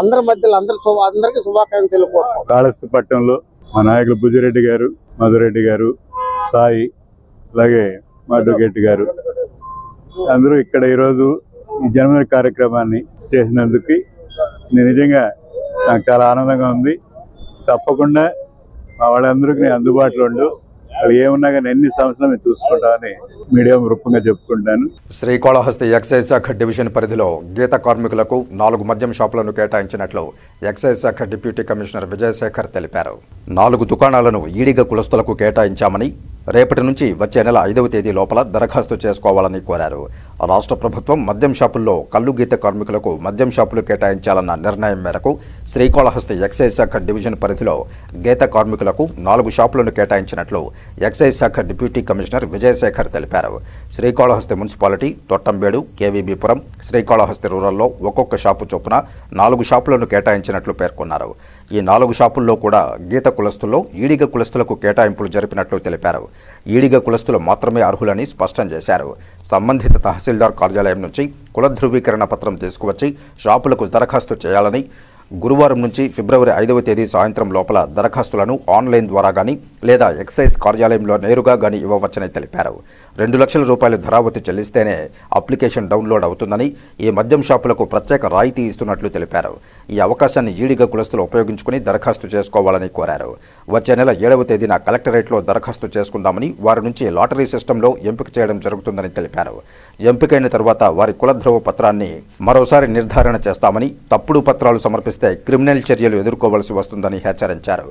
అందరి మధ్యలో అందరికీ శుభాకాంక్షలు తెలుపుకుంటున్నాం. కాళహస్తి పట్టణంలో మా నాయకులు బుజ్జిరెడ్డి గారు, మధురెడ్డి గారు, సాయి, అలాగే మా అడ్వకేట్ గారు అందరూ ఇక్కడ ఈరోజు ఈ జన్మదిన కార్యక్రమాన్ని చేసినందుకు నేను నిజంగా నాకు చాలా ఆనందంగా ఉంది. తప్పకుండా మా వాళ్ళందరికీ నేను అందుబాటులో ఉండు, వాళ్ళు ఏమున్నా కానీ ఎన్ని సంవత్సరాలు మేము చూసుకుంటామని మీడియా రూపంగా చెప్పుకుంటాను. శ్రీకాళహస్తి ఎక్సైజ్ శాఖ డివిజన్ పరిధిలో గీత కార్మికులకు 4 మద్యం షాపులను కేటాయించినట్లు ఎక్సైజ్ శాఖ డిప్యూటీ కమిషనర్ విజయశేఖర్ తెలిపారు. 4 దుకాణాలను ఈడిగ కులస్తులకు కేటాయించామని, రేపటి నుంచి వచ్చే నెల 5వ తేదీ లోపల దరఖాస్తు చేసుకోవాలని కోరారు. రాష్ట్ర ప్రభుత్వం మద్యం షాపుల్లో కల్లు గీత కార్మికులకు మద్యం షాపులు కేటాయించాలన్న నిర్ణయం మేరకు శ్రీకాళహస్తి ఎక్సైజ్ శాఖ డివిజన్ పరిధిలో గీత కార్మికులకు 4 షాపులను కేటాయించినట్లు ఎక్సైజ్ శాఖ డిప్యూటీ కమిషనర్ విజయశేఖర్ తెలిపారు. శ్రీకాళహస్తి మున్సిపాలిటీ, తొట్టంబేడు, కేవీబీపురం, శ్రీకాళహస్తి రూరల్లో ఒక్కొక్క షాపు చొప్పున 4 షాపులను కేటాయించినట్లు పేర్కొన్నారు. ఈ 4 షాపుల్లో కూడా గీత కులస్తుల్లో ఈడిగ కులస్తులకు కేటాయింపులు జరిపినట్లు తెలిపారు. ఈడిగ కులస్తులు మాత్రమే అర్హులని స్పష్టం చేశారు. సంబంధిత తహసీల్దార్ కార్యాలయం నుంచి కుల ధృవీకరణ పత్రం తీసుకువచ్చి షాపులకు దరఖాస్తు చేయాలని, గురువారం నుంచి ఫిబ్రవరి 5వ తేదీ సాయంత్రం లోపల దరఖాస్తులను ఆన్లైన్ ద్వారా కానీ లేదా ఎక్సైజ్ కార్యాలయంలో నేరుగా కానీ ఇవ్వవచ్చని తెలిపారు. 2 లక్షల రూపాయలు ధరావతి చెల్లిస్తేనే అప్లికేషన్ డౌన్లోడ్ అవుతుందని, ఈ మద్యం షాపులకు ప్రత్యేక రాయితీ ఇస్తున్నట్లు తెలిపారు. ఈ అవకాశాన్ని ఈడిగ కులస్తులు ఉపయోగించుకుని దరఖాస్తు చేసుకోవాలని కోరారు. వచ్చే నెల 7వ తేదీన కలెక్టరేట్లో దరఖాస్తు చేసుకుందామని, వారి నుంచి లాటరీ సిస్టంలో ఎంపిక చేయడం జరుగుతుందని తెలిపారు. ఎంపికైన తర్వాత వారి కుల ధృవ పత్రాన్ని మరోసారి నిర్ధారణ చేస్తామని, తప్పుడు పత్రాలు సమర్పిస్తే క్రిమినల్ చర్యలు ఎదుర్కోవాల్సి వస్తుందని హెచ్చరించారు.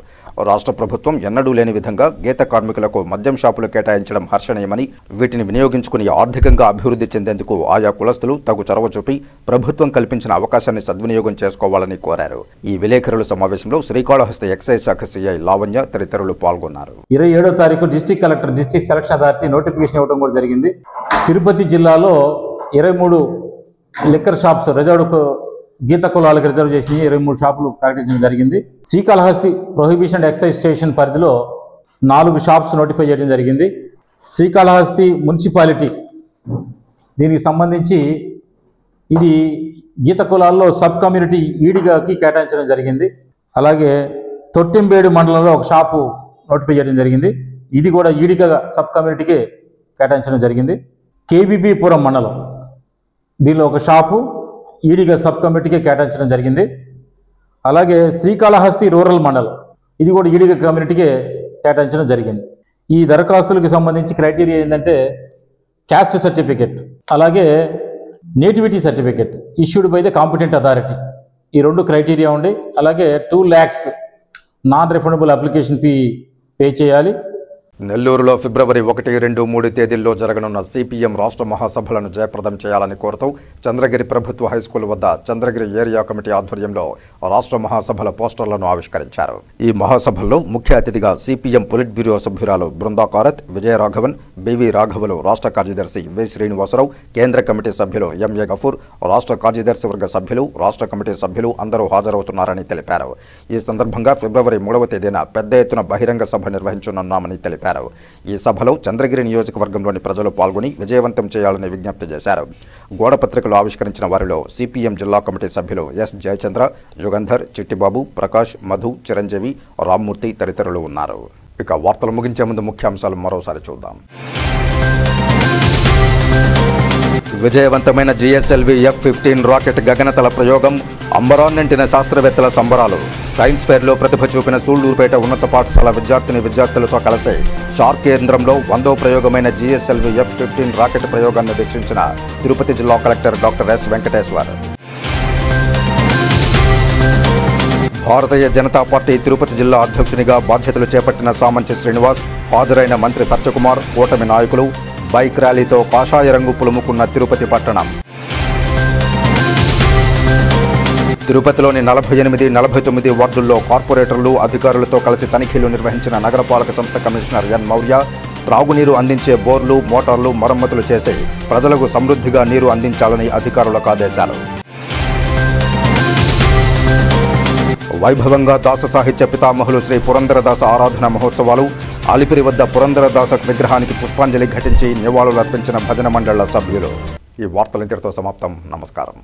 రాష్ట్ర ప్రభుత్వం ఎన్నడూ లేని విధంగా గీత కార్మికులకు మద్యం షాపులు కేటాయించడం హర్షణీయమని, వీటిని వినియోగించుకుని ఆర్థికంగా అభివృద్ధి చెందేందుకు ఆయా కులస్తులు తగు చొరవ చూపి ప్రభుత్వం కల్పించిన అవకాశాన్ని సద్వినియోగం చేసుకోవాలని కోరారు. ఈ విలేకరుల సమావేశంలో శ్రీకాళహస్తి ఎక్సైజ్ శాఖ సిఐ లావణ్య తదితరులు పాల్గొన్నారు. 27వ తారీఖు district collector, district selection authority notification ఇవ్వడం కూడా జరిగింది. తిరుపతి జిల్లాలో 23 లిక్కర్ షాప్స్ రిజర్వ్డ్ గీత కులాలకు రిజర్వ్ చేసి 23 షాపులు ప్రకటించడం జరిగింది. శ్రీకాళహస్తి ప్రొహిబిషన్ ఎక్సైజ్ స్టేషన్ పరిధిలో 4 షాప్స్ నోటిఫై చేయడం జరిగింది. శ్రీకాళహస్తి మున్సిపాలిటీ దీనికి సంబంధించి ఇది గీత కులాల్లో సబ్ కమ్యూనిటీ ఈడిగాకి కేటాయించడం జరిగింది. అలాగే తొట్టింబేడు మండలంలో ఒక షాపు నోటిఫై చేయడం జరిగింది. ఇది కూడా ఈడిగ సబ్ కమ్యూనిటీకి కేటాయించడం జరిగింది. కేవీబీపురం మండలం దీనిలో ఒక షాపు ఈడిగ సబ్ కమిటీకి కేటాయించడం జరిగింది. అలాగే శ్రీకాళహస్తి రూరల్ మండలం ఇది కూడా ఈడిగ కమ్యూనిటీకి కేటాయించడం జరిగింది. ఈ దరఖాస్తులకు సంబంధించి క్రైటీరియా ఏంటంటే క్యాస్ట్ సర్టిఫికెట్, అలాగే nativity certificate issued by the competent authority, ఈ 2 క్రైటీరియా ఉండి, అలాగే 2 lakhs non refundable application fee pay చేయాలి. నెల్లూరులో ఫిబ్రవరి 1, 2, 3 తేదీల్లో జరగనున్న సిపిఎం రాష్ట్ర మహాసభలను జయప్రదం చేయాలని కోరుతూ చంద్రగిరి ప్రభుత్వ హైస్కూల్ వద్ద చంద్రగిరి ఏరియా కమిటీ ఆధ్వర్యంలో రాష్ట్ర మహాసభల పోస్టర్లను ఆవిష్కరించారు. ఈ మహాసభల్లో ముఖ్య అతిథిగా సిపిఎం పొలిట్ బ్యూరో సభ్యురాలు బృందాకారత్, విజయరాఘవన్, బివి రాఘవులు, రాష్ట్ర కార్యదర్శి వి శ్రీనివాసరావు, కేంద్ర కమిటీ సభ్యులు ఎంఏ గఫూర్, రాష్ట్ర కార్యదర్శి వర్గ సభ్యులు, రాష్ట్ర కమిటీ సభ్యులు అందరూ హాజరవుతున్నారని తెలిపారు. ఈ సందర్భంగా ఫిబ్రవరి 3వ తేదీన పెద్ద ఎత్తున బహిరంగ సభ నిర్వహించనున్నామని తెలిపారు. ఈ సభలో చంద్రగిరి నియోజకవర్గంలోని ప్రజలు పాల్గొని విజయవంతం చేయాలని విజ్ఞప్తి చేశారు. గోడపత్రికలు ఆవిష్కరించిన వారిలో సిపిఎం జిల్లా కమిటీ సభ్యులు ఎస్ జయచంద్ర, యుగంధర్, చిట్టిబాబు, ప్రకాష్, మధు, చిరంజీవి, రామ్మూర్తి తదితరులు ఉన్నారు. ఇక వార్తలు ముగించే ముందు ముఖ్యాంశాలు మరోసారి చూద్దాం. విజయవంతమైన జిఎస్ఎల్వి F-15 రాకెట్ గగనతల ప్రయోగం, అంబరాన్నింటిన శాస్త్రవేత్తల సంబరాలు. సైన్స్ ఫెయిర్లో ప్రతిభ చూపిన సూళ్లూరుపేట ఉన్నత పాఠశాల విద్యార్థులతో కలిసి షార్క్ కేంద్రంలో 100వ ప్రయోగమైన జిఎస్ఎల్వి F-15 రాకెట్ ప్రయోగాన్ని వీక్షించిన తిరుపతి జిల్లా collector doctor yes Venkateshwar. Bharatiya Janata party Tirupati జిల్లా అధ్యక్షునిగా బాధ్యతలు చేపట్టిన సామంచి శ్రీనివాస్, హాజరైన మంత్రి సత్యకుమార్, కూటమి నాయకులు. బైక్ ర్యాలీతో కాషాయ రంగు పులుముకున్న తిరుపతి పట్టణం. తిరుపతిలోని 48, 49 వార్డుల్లో కార్పొరేటర్లు, అధికారులతో కలిసి తనిఖీలు నిర్వహించిన నగరపాలక సంస్థ కమిషనర్ ఎన్ మౌర్య, త్రాగునీరు అందించే బోర్లు, మోటార్లు మరమ్మతులు చేసి ప్రజలకు సమృద్ధిగా నీరు అందించాలని అధికారులకు ఆదేశాలు. వైభవంగా దాస సాహిత్య పితామహులు శ్రీ పురంధరదాస ఆరాధన మహోత్సవాలు. అలిపిరి వద్ద పురంధరదాస విగ్రహానికి పుష్పాంజలి ఘటించి నివాళులర్పించిన భజన మండళ్ల సభ్యులు. ఈ వార్తలు ఇంతటితో సమాప్తం. నమస్కారం.